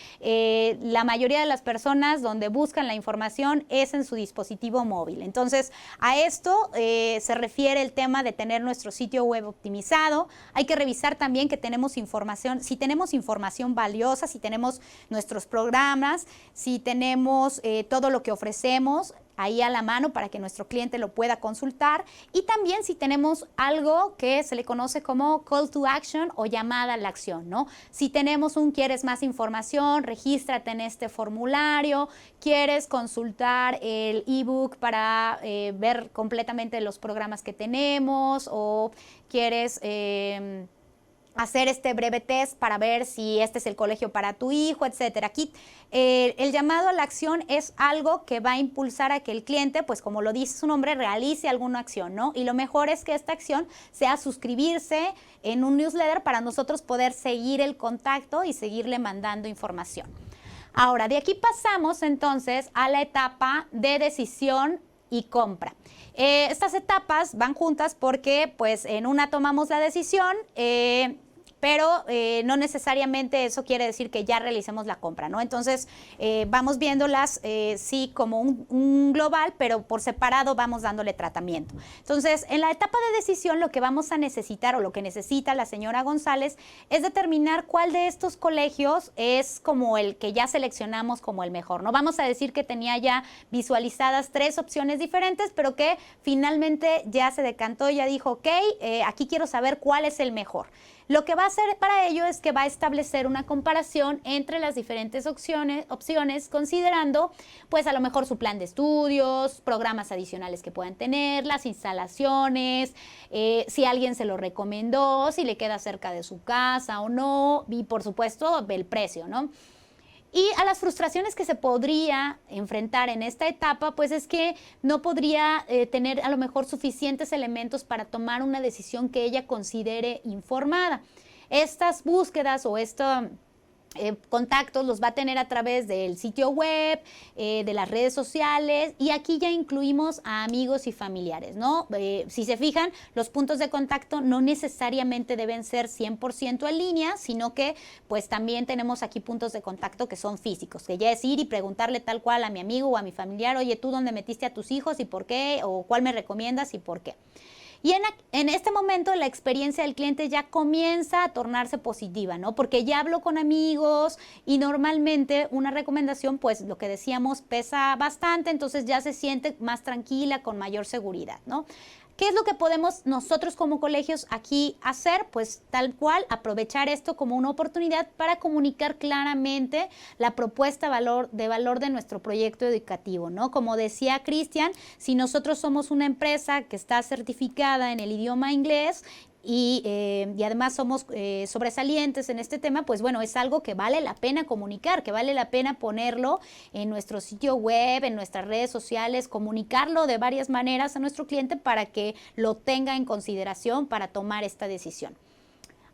la mayoría de las personas donde buscan la información es en su dispositivo móvil. Entonces, a esto se refiere el tema de tener nuestro sitio web optimizado. Hay que revisar también que tenemos información, si tenemos información valiosa, si tenemos nuestros programas, si tenemos todo lo que ofrecemos ahí a la mano para que nuestro cliente lo pueda consultar, y también si tenemos algo que se le conoce como call to action o llamada a la acción, ¿no? Si tenemos ¿quieres más información? Regístrate en este formulario, ¿quieres consultar el ebook para ver completamente los programas que tenemos? ¿O quieres hacer este breve test para ver si este es el colegio para tu hijo, etcétera? Aquí el llamado a la acción es algo que va a impulsar a que el cliente, pues como lo dice su nombre, realice alguna acción, ¿no? Y lo mejor es que esta acción sea suscribirse en un newsletter para nosotros poder seguir el contacto y seguirle mandando información. Ahora, de aquí pasamos entonces a la etapa de decisión y compra. Estas etapas van juntas porque pues en una tomamos la decisión, pero no necesariamente eso quiere decir que ya realicemos la compra, ¿no? Entonces, vamos viéndolas sí como un global, pero por separado vamos dándole tratamiento. Entonces, en la etapa de decisión lo que vamos a necesitar, o lo que necesita la señora González, es determinar cuál de estos colegios es como el que ya seleccionamos como el mejor, ¿no? Vamos a decir que tenía ya visualizadas 3 opciones diferentes, pero que finalmente ya se decantó, ya dijo, ok, aquí quiero saber cuál es el mejor. Lo que va a hacer para ello es que va a establecer una comparación entre las diferentes opciones, considerando pues a lo mejor su plan de estudios, programas adicionales que puedan tener, las instalaciones, si alguien se lo recomendó, si le queda cerca de su casa o no, y por supuesto el precio, ¿no? Y a las frustraciones que se podría enfrentar en esta etapa, pues es que no podría tener a lo mejor suficientes elementos para tomar una decisión que ella considere informada. Estas búsquedas o contactos los va a tener a través del sitio web, de las redes sociales, y aquí ya incluimos a amigos y familiares, ¿no? Si se fijan, los puntos de contacto no necesariamente deben ser 100% en línea, sino que pues también tenemos aquí puntos de contacto que son físicos, que ya es ir y preguntarle tal cual a mi amigo o a mi familiar, oye, ¿tú dónde metiste a tus hijos y por qué? O ¿cuál me recomiendas y por qué? Y en este momento la experiencia del cliente ya comienza a tornarse positiva, ¿no? Porque ya habló con amigos y normalmente una recomendación, pues lo que decíamos, pesa bastante, entonces ya se siente más tranquila, con mayor seguridad, ¿no? ¿Qué es lo que podemos nosotros como colegios aquí hacer? Pues tal cual, aprovechar esto como una oportunidad para comunicar claramente la propuesta de valor de nuestro proyecto educativo, ¿no? Como decía Cristian, si nosotros somos una empresa que está certificada en el idioma inglés y además somos sobresalientes en este tema, pues bueno, es algo que vale la pena comunicar, que vale la pena ponerlo en nuestro sitio web, en nuestras redes sociales, comunicarlo de varias maneras a nuestro cliente para que lo tenga en consideración para tomar esta decisión.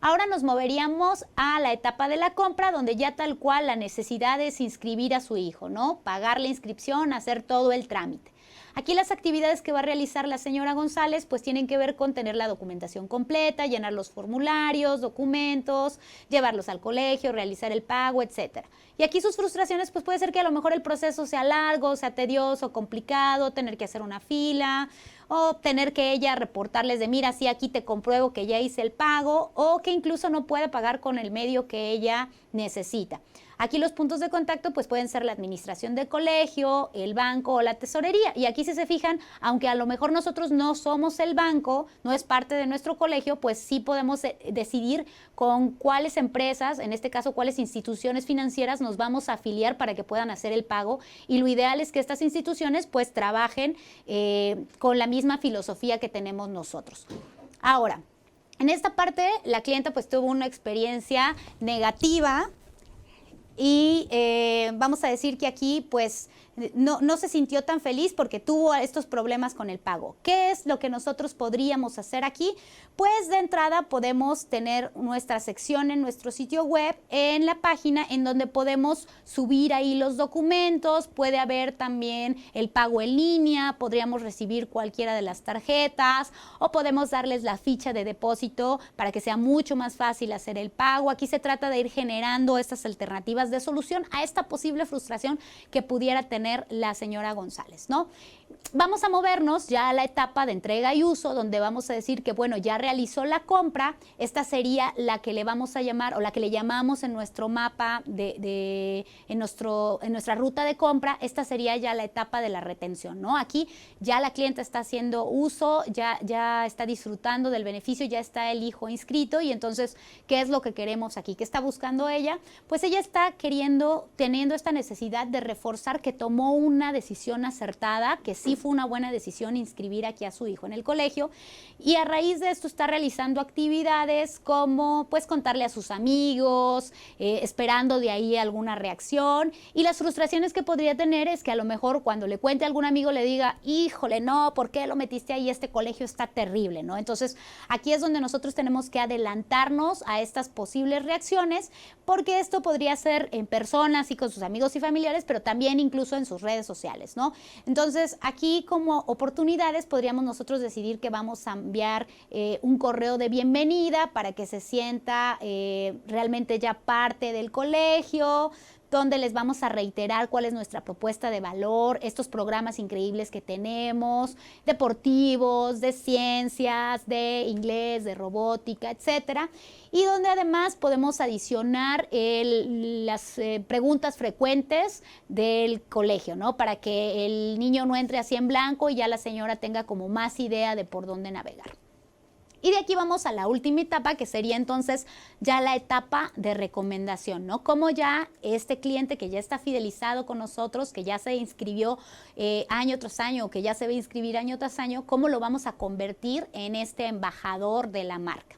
Ahora nos moveríamos a la etapa de la compra, donde ya tal cual la necesidad es inscribir a su hijo, ¿no? Pagar la inscripción, hacer todo el trámite. Aquí las actividades que va a realizar la señora González pues tienen que ver con tener la documentación completa, llenar los formularios, documentos, llevarlos al colegio, realizar el pago, etcétera. Y aquí sus frustraciones pues puede ser que a lo mejor el proceso sea largo, sea tedioso, complicado, tener que hacer una fila o tener que ella reportarles de mira, sí, aquí te compruebo que ya hice el pago, o que incluso no puede pagar con el medio que ella necesita. Aquí los puntos de contacto pues pueden ser la administración del colegio, el banco o la tesorería. Y aquí si se fijan, aunque a lo mejor nosotros no somos el banco, no es parte de nuestro colegio, pues sí podemos decidir con cuáles empresas, en este caso cuáles instituciones financieras nos vamos a afiliar para que puedan hacer el pago. Y lo ideal es que estas instituciones pues trabajen con la misma filosofía que tenemos nosotros. Ahora, en esta parte la clienta pues tuvo una experiencia negativa. Y vamos a decir que aquí pues no se sintió tan feliz porque tuvo estos problemas con el pago. ¿Qué es lo que nosotros podríamos hacer aquí? Pues de entrada podemos tener nuestra sección en nuestro sitio web, en la página en donde podemos subir ahí los documentos, puede haber también el pago en línea, podríamos recibir cualquiera de las tarjetas o podemos darles la ficha de depósito para que sea mucho más fácil hacer el pago. Aquí se trata de ir generando estas alternativas de solución a esta posible frustración que pudiera tener la señora González, ¿no? Vamos a movernos ya a la etapa de entrega y uso, donde vamos a decir que, bueno, ya realizó la compra. Esta sería la que le vamos a llamar o la que le llamamos en nuestro mapa, en nuestra ruta de compra. Esta sería ya la etapa de la retención, ¿no? Aquí ya la clienta está haciendo uso, ya está disfrutando del beneficio, ya está el hijo inscrito y entonces, ¿qué es lo que queremos aquí? ¿Qué está buscando ella? Pues ella está teniendo esta necesidad de reforzar que tomó una decisión acertada, que sí fue una buena decisión inscribir aquí a su hijo en el colegio, y a raíz de esto está realizando actividades como pues contarle a sus amigos, esperando de ahí alguna reacción, y las frustraciones que podría tener es que a lo mejor cuando le cuente a algún amigo le diga, híjole, no, ¿por qué lo metiste ahí? Este colegio está terrible, ¿no? Entonces aquí es donde nosotros tenemos que adelantarnos a estas posibles reacciones, porque esto podría ser en persona, así con sus amigos y familiares, pero también incluso en sus redes sociales, ¿no? Entonces aquí como oportunidades podríamos nosotros decidir que vamos a enviar un correo de bienvenida para que se sienta realmente ya parte del colegio, donde les vamos a reiterar cuál es nuestra propuesta de valor, estos programas increíbles que tenemos, deportivos, de ciencias, de inglés, de robótica, etcétera, y donde además podemos adicionar las preguntas frecuentes del colegio, ¿no? Para que el niño no entre así en blanco y ya la señora tenga como más idea de por dónde navegar. Y de aquí vamos a la última etapa, que sería entonces ya la etapa de recomendación, ¿no? Como ya este cliente que ya está fidelizado con nosotros, que ya se inscribió año tras año o que ya se va a inscribir año tras año, ¿cómo lo vamos a convertir en este embajador de la marca?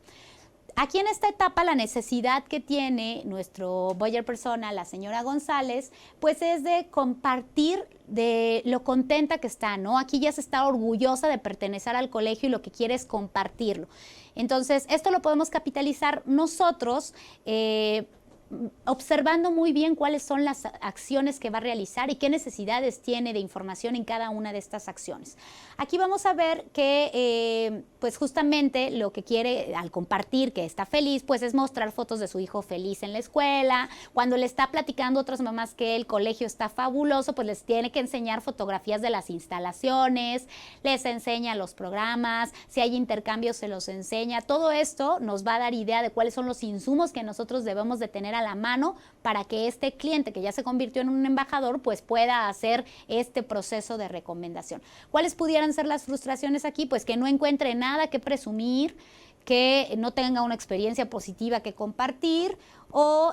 Aquí en esta etapa la necesidad que tiene nuestro buyer persona, la señora González, pues es de compartir de lo contenta que está, ¿no? Aquí ya se está orgullosa de pertenecer al colegio y lo que quiere es compartirlo. Entonces, esto lo podemos capitalizar nosotros observando muy bien cuáles son las acciones que va a realizar y qué necesidades tiene de información en cada una de estas acciones. Aquí vamos a ver que pues justamente lo que quiere al compartir que está feliz, pues es mostrar fotos de su hijo feliz en la escuela. Cuando le está platicando a otras mamás que el colegio está fabuloso, pues les tiene que enseñar fotografías de las instalaciones, les enseña los programas, si hay intercambios se los enseña. Todo esto nos va a dar idea de cuáles son los insumos que nosotros debemos de tener a la mano para que este cliente que ya se convirtió en un embajador pues pueda hacer este proceso de recomendación. ¿Cuáles pudieran ser las frustraciones aquí? Pues que no encuentre nada que presumir, que no tenga una experiencia positiva que compartir o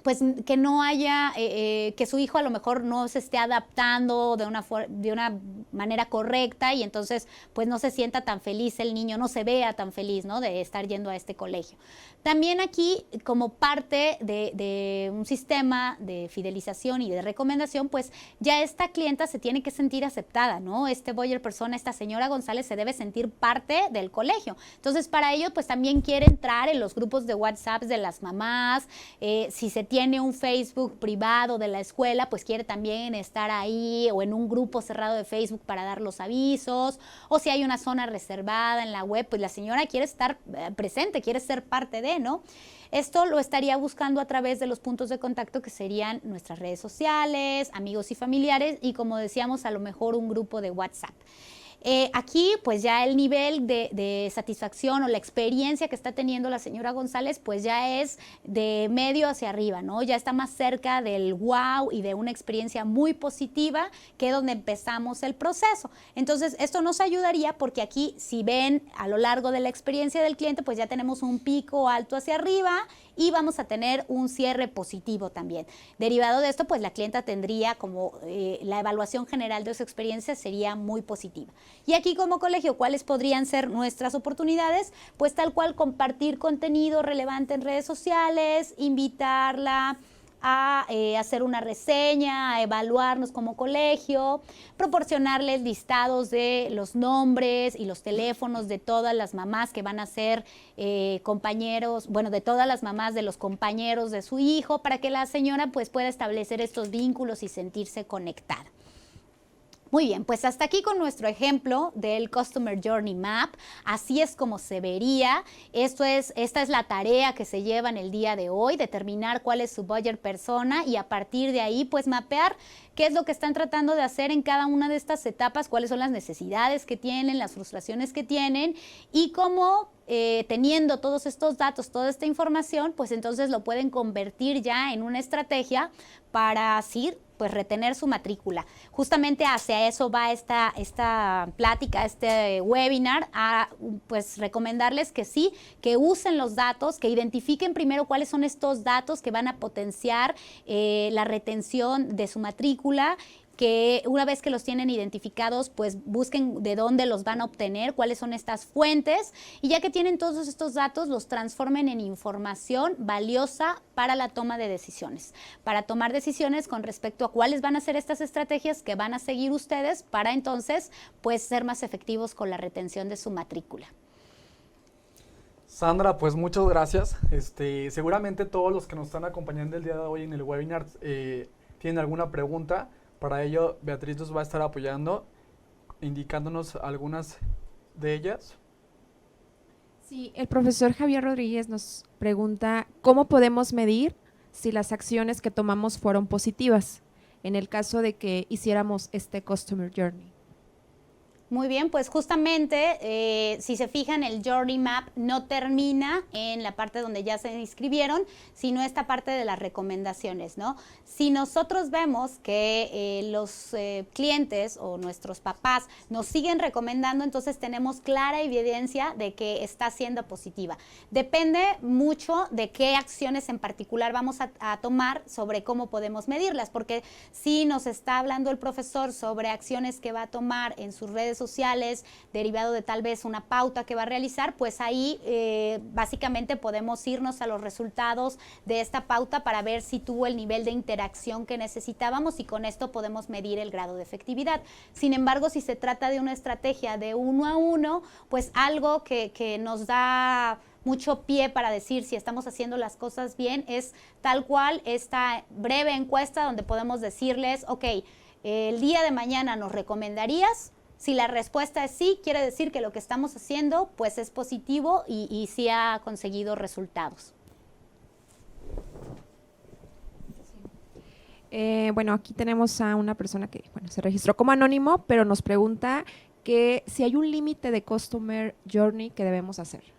pues que no haya, que su hijo a lo mejor no se esté adaptando de una manera correcta y entonces pues no se sienta tan feliz el niño, no se vea tan feliz, ¿no?, de estar yendo a este colegio. También aquí, como parte de un sistema de fidelización y de recomendación, pues ya esta clienta se tiene que sentir aceptada, ¿no? Este buyer persona, esta señora González se debe sentir parte del colegio. Entonces, para ello, pues también quiere entrar en los grupos de WhatsApp de las mamás. Si se tiene un Facebook privado de la escuela, pues quiere también estar ahí o en un grupo cerrado de Facebook para dar los avisos. O si hay una zona reservada en la web, pues la señora quiere estar presente, quiere ser parte de, ¿no? Esto lo estaría buscando a través de los puntos de contacto que serían nuestras redes sociales, amigos y familiares y, como decíamos, a lo mejor un grupo de WhatsApp. Aquí pues ya el nivel de satisfacción o la experiencia que está teniendo la señora González pues ya es de medio hacia arriba, ¿no? Ya está más cerca del wow y de una experiencia muy positiva que donde empezamos el proceso. Entonces esto nos ayudaría porque aquí, si ven a lo largo de la experiencia del cliente, pues ya tenemos un pico alto hacia arriba y vamos a tener un cierre positivo también. Derivado de esto, pues la clienta tendría como la evaluación general de su experiencia sería muy positiva. Y aquí como colegio, ¿cuáles podrían ser nuestras oportunidades? Pues tal cual compartir contenido relevante en redes sociales, invitarla a hacer una reseña, a evaluarnos como colegio, proporcionarles listados de los nombres y los teléfonos de todas las mamás que van a ser compañeros, bueno, de todas las mamás de los compañeros de su hijo, para que la señora pues pueda establecer estos vínculos y sentirse conectada. Muy bien, pues hasta aquí con nuestro ejemplo del Customer Journey Map. Así es como se vería. Esta es la tarea que se lleva en el día de hoy, determinar cuál es su buyer persona y a partir de ahí pues mapear qué es lo que están tratando de hacer en cada una de estas etapas, cuáles son las necesidades que tienen, las frustraciones que tienen y cómo teniendo todos estos datos, toda esta información, pues entonces lo pueden convertir ya en una estrategia para así pues retener su matrícula. Justamente hacia eso va esta plática, este webinar, a pues recomendarles que sí, que usen los datos, que identifiquen primero cuáles son estos datos que van a potenciar la retención de su matrícula, que una vez que los tienen identificados, pues busquen de dónde los van a obtener, cuáles son estas fuentes, y ya que tienen todos estos datos, los transformen en información valiosa para la toma de decisiones, para tomar decisiones con respecto a cuáles van a ser estas estrategias que van a seguir ustedes para entonces, pues, ser más efectivos con la retención de su matrícula. Sandra, pues muchas gracias. Seguramente todos los que nos están acompañando el día de hoy en el webinar tienen alguna pregunta. Para ello, Beatriz nos va a estar apoyando, indicándonos algunas de ellas. Sí, el profesor Javier Rodríguez nos pregunta, ¿cómo podemos medir si las acciones que tomamos fueron positivas en el caso de que hiciéramos este Customer Journey? Muy bien, pues justamente, si se fijan, el Journey Map no termina en la parte donde ya se inscribieron, sino esta parte de las recomendaciones, ¿no? Si nosotros vemos que los clientes o nuestros papás nos siguen recomendando, entonces tenemos clara evidencia de que está siendo positiva. Depende mucho de qué acciones en particular vamos a tomar sobre cómo podemos medirlas, porque si nos está hablando el profesor sobre acciones que va a tomar en sus redes sociales, derivado de tal vez una pauta que va a realizar, pues ahí básicamente podemos irnos a los resultados de esta pauta para ver si tuvo el nivel de interacción que necesitábamos y con esto podemos medir el grado de efectividad. Sin embargo, si se trata de una estrategia de 1 a 1, pues algo que nos da mucho pie para decir si estamos haciendo las cosas bien es tal cual esta breve encuesta donde podemos decirles, ok, el día de mañana nos recomendarías. Si la respuesta es sí, quiere decir que lo que estamos haciendo pues es positivo y sí ha conseguido resultados. Bueno, aquí tenemos a una persona que se registró como anónimo, pero nos pregunta que si hay un límite de Customer Journey que debemos hacer.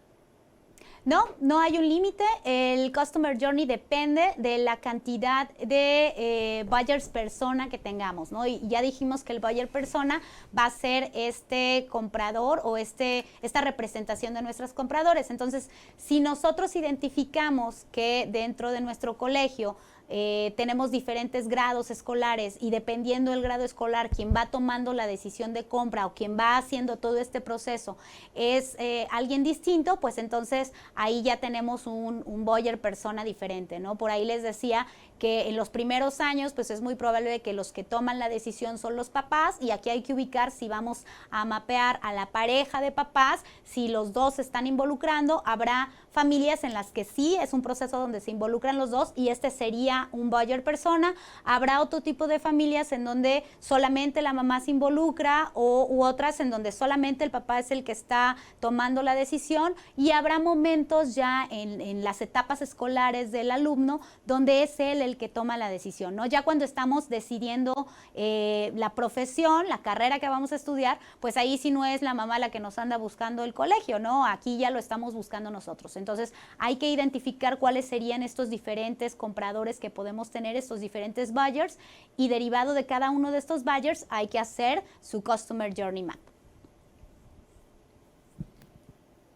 No, no hay un límite. El Customer Journey depende de la cantidad de buyers persona que tengamos, ¿no? Y ya dijimos que el buyer persona va a ser este comprador o esta representación de nuestros compradores. Entonces, si nosotros identificamos que dentro de nuestro colegio tenemos diferentes grados escolares y dependiendo del grado escolar, quien va tomando la decisión de compra o quien va haciendo todo este proceso es alguien distinto, pues entonces ahí ya tenemos un buyer persona diferente, ¿no? Por ahí les decía que en los primeros años pues es muy probable que los que toman la decisión son los papás y aquí hay que ubicar si vamos a mapear a la pareja de papás, si los dos se están involucrando, habrá familias en las que sí es un proceso donde se involucran los dos y este sería un buyer persona, habrá otro tipo de familias en donde solamente la mamá se involucra u otras en donde solamente el papá es el que está tomando la decisión y habrá momentos ya en las etapas escolares del alumno donde es él el que toma la decisión, ¿no? Ya cuando estamos decidiendo la profesión, la carrera que vamos a estudiar, pues ahí sí no es la mamá la que nos anda buscando el colegio, ¿no? Aquí ya lo estamos buscando nosotros. Entonces hay que identificar cuáles serían estos diferentes compradores que podemos tener, estos diferentes buyers y derivado de cada uno de estos buyers hay que hacer su Customer Journey Map.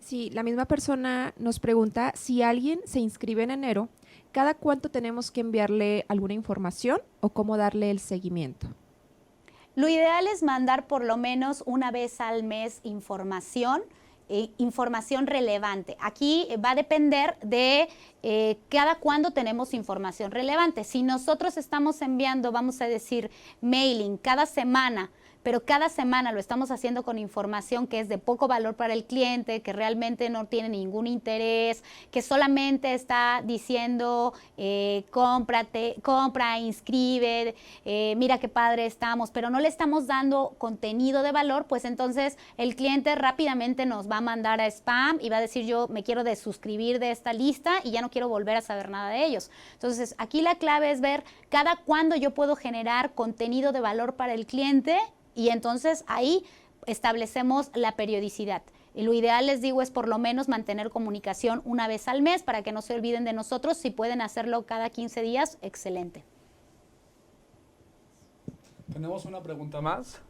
Sí, la misma persona nos pregunta si alguien se inscribe en enero, ¿cada cuánto tenemos que enviarle alguna información o cómo darle el seguimiento? Lo ideal es mandar por lo menos una vez al mes información relevante. Aquí va a depender de cada cuándo tenemos información relevante. Si nosotros estamos enviando, vamos a decir, mailing cada semana, pero cada semana lo estamos haciendo con información que es de poco valor para el cliente, que realmente no tiene ningún interés, que solamente está diciendo compra, inscribe, mira qué padre estamos, pero no le estamos dando contenido de valor, pues entonces el cliente rápidamente nos va a mandar a spam y va a decir yo me quiero desuscribir de esta lista y ya no quiero volver a saber nada de ellos. Entonces aquí la clave es ver cada cuándo yo puedo generar contenido de valor para el cliente y entonces ahí establecemos la periodicidad. Y lo ideal, les digo, es por lo menos mantener comunicación una vez al mes para que no se olviden de nosotros. Si pueden hacerlo cada 15 días, excelente. Tenemos una pregunta más.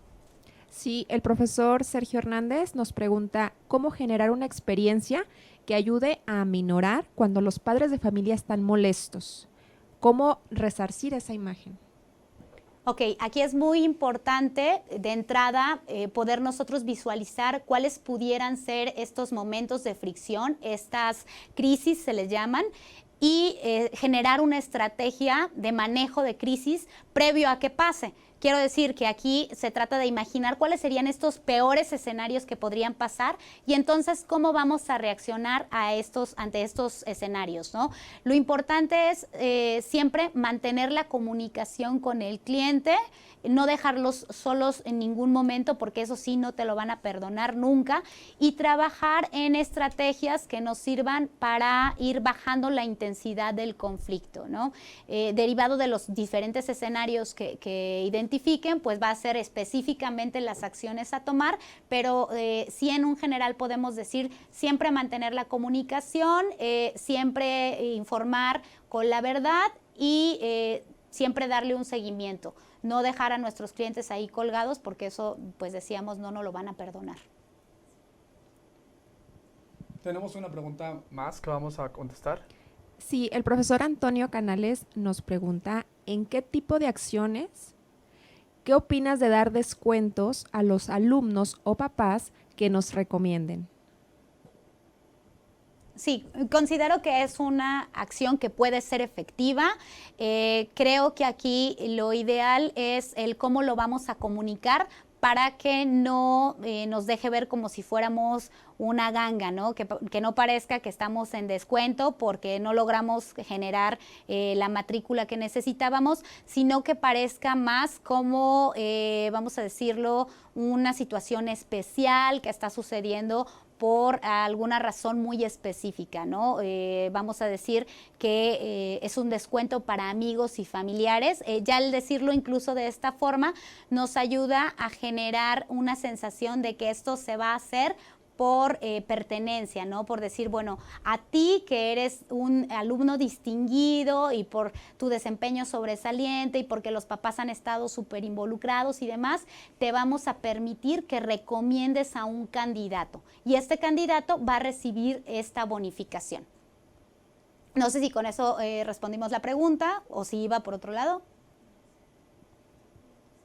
Sí, el profesor Sergio Hernández nos pregunta cómo generar una experiencia que ayude a aminorar cuando los padres de familia están molestos. ¿Cómo resarcir esa imagen? Ok, aquí es muy importante de entrada poder nosotros visualizar cuáles pudieran ser estos momentos de fricción, estas crisis se les llaman, y generar una estrategia de manejo de crisis previo a que pase. Quiero decir que aquí se trata de imaginar cuáles serían estos peores escenarios que podrían pasar y entonces cómo vamos a reaccionar ante estos escenarios, ¿no? Lo importante es siempre mantener la comunicación con el cliente, no dejarlos solos en ningún momento porque eso sí no te lo van a perdonar nunca y trabajar en estrategias que nos sirvan para ir bajando la intensidad del conflicto, ¿no? Derivado de los diferentes escenarios que identifiquen, pues va a ser específicamente las acciones a tomar, pero sí en un general podemos decir siempre mantener la comunicación, siempre informar con la verdad y siempre darle un seguimiento. No dejar a nuestros clientes ahí colgados porque eso, pues decíamos, no nos lo van a perdonar. Tenemos una pregunta más que vamos a contestar. Sí, el profesor Antonio Canales nos pregunta ¿en qué tipo de acciones ¿qué opinas de dar descuentos a los alumnos o papás que nos recomienden? Sí, considero que es una acción que puede ser efectiva. Creo que aquí lo ideal es el cómo lo vamos a comunicar para que no nos deje ver como si fuéramos una ganga, ¿no? Que no parezca que estamos en descuento porque no logramos generar la matrícula que necesitábamos, sino que parezca más como, vamos a decirlo, una situación especial que está sucediendo por alguna razón muy específica, ¿no? Vamos a decir que es un descuento para amigos y familiares. Ya al decirlo incluso de esta forma nos ayuda a generar una sensación de que esto se va a hacer por pertenencia, ¿no? Por decir, bueno, a ti que eres un alumno distinguido y por tu desempeño sobresaliente y porque los papás han estado súper involucrados y demás, te vamos a permitir que recomiendes a un candidato y este candidato va a recibir esta bonificación. No sé si con eso respondimos la pregunta o si iba por otro lado.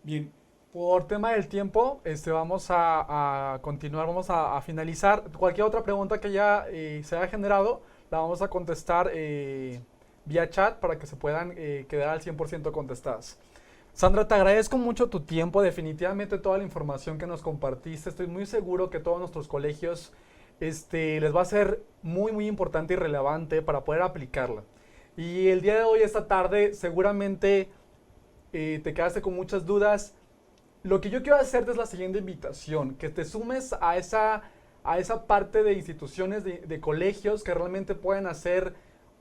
Bien. Por tema del tiempo, vamos a continuar, vamos a finalizar. Cualquier otra pregunta que ya se haya generado, la vamos a contestar vía chat para que se puedan quedar al 100% contestadas. Sandra, te agradezco mucho tu tiempo, definitivamente toda la información que nos compartiste. Estoy muy seguro que todos nuestros colegios les va a ser muy, muy importante y relevante para poder aplicarla. Y el día de hoy, esta tarde, seguramente te quedaste con muchas dudas. Lo que yo quiero hacerte es la siguiente invitación, que te sumes a esa parte de instituciones, de colegios que realmente pueden hacer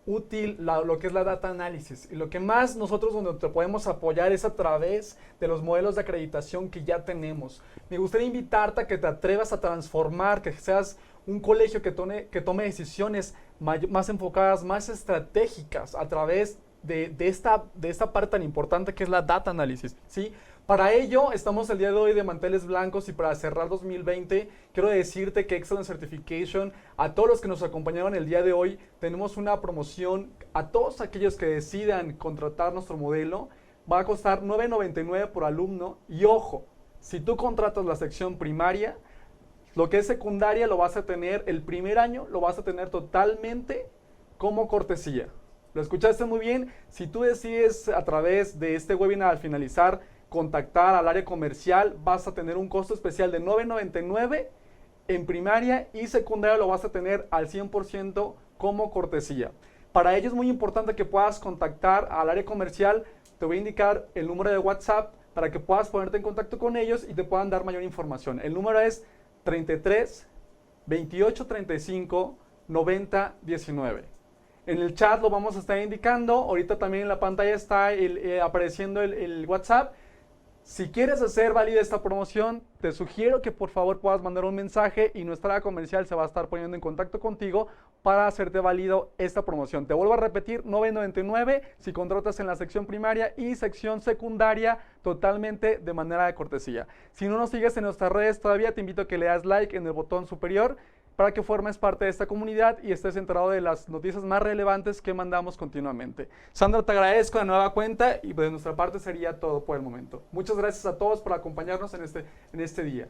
útil lo que es la data análisis. Y lo que más nosotros donde te podemos apoyar es a través de los modelos de acreditación que ya tenemos. Me gustaría invitarte a que te atrevas a transformar, que seas un colegio que tome decisiones más enfocadas, más estratégicas a través de esta parte tan importante que es la data análisis, ¿sí? Para ello, estamos el día de hoy de manteles blancos y para cerrar 2020, quiero decirte que Excellence Certification, a todos los que nos acompañaron el día de hoy, tenemos una promoción a todos aquellos que decidan contratar nuestro modelo, va a costar $9.99 por alumno y ojo, si tú contratas la sección primaria, lo que es secundaria lo vas a tener, el primer año lo vas a tener totalmente como cortesía. ¿Lo escuchaste muy bien? Si tú decides a través de este webinar al finalizar contactar al área comercial, vas a tener un costo especial de $9.99 en primaria y secundaria lo vas a tener al 100% como cortesía. Para ello es muy importante que puedas contactar al área comercial. Te voy a indicar el número de WhatsApp para que puedas ponerte en contacto con ellos y te puedan dar mayor información. El número es 33 28 35 90 19. En el chat lo vamos a estar indicando. Ahorita también en la pantalla está apareciendo el WhatsApp. Si quieres hacer válida esta promoción, te sugiero que por favor puedas mandar un mensaje y nuestra área comercial se va a estar poniendo en contacto contigo para hacerte válido esta promoción. Te vuelvo a repetir, $9.99 si contratas en la sección primaria y sección secundaria totalmente de manera de cortesía. Si no nos sigues en nuestras redes todavía, te invito a que le das like en el botón superior para que formes parte de esta comunidad y estés enterado de las noticias más relevantes que mandamos continuamente. Sandra, te agradezco de nueva cuenta y de nuestra parte sería todo por el momento. Muchas gracias a todos por acompañarnos en este día.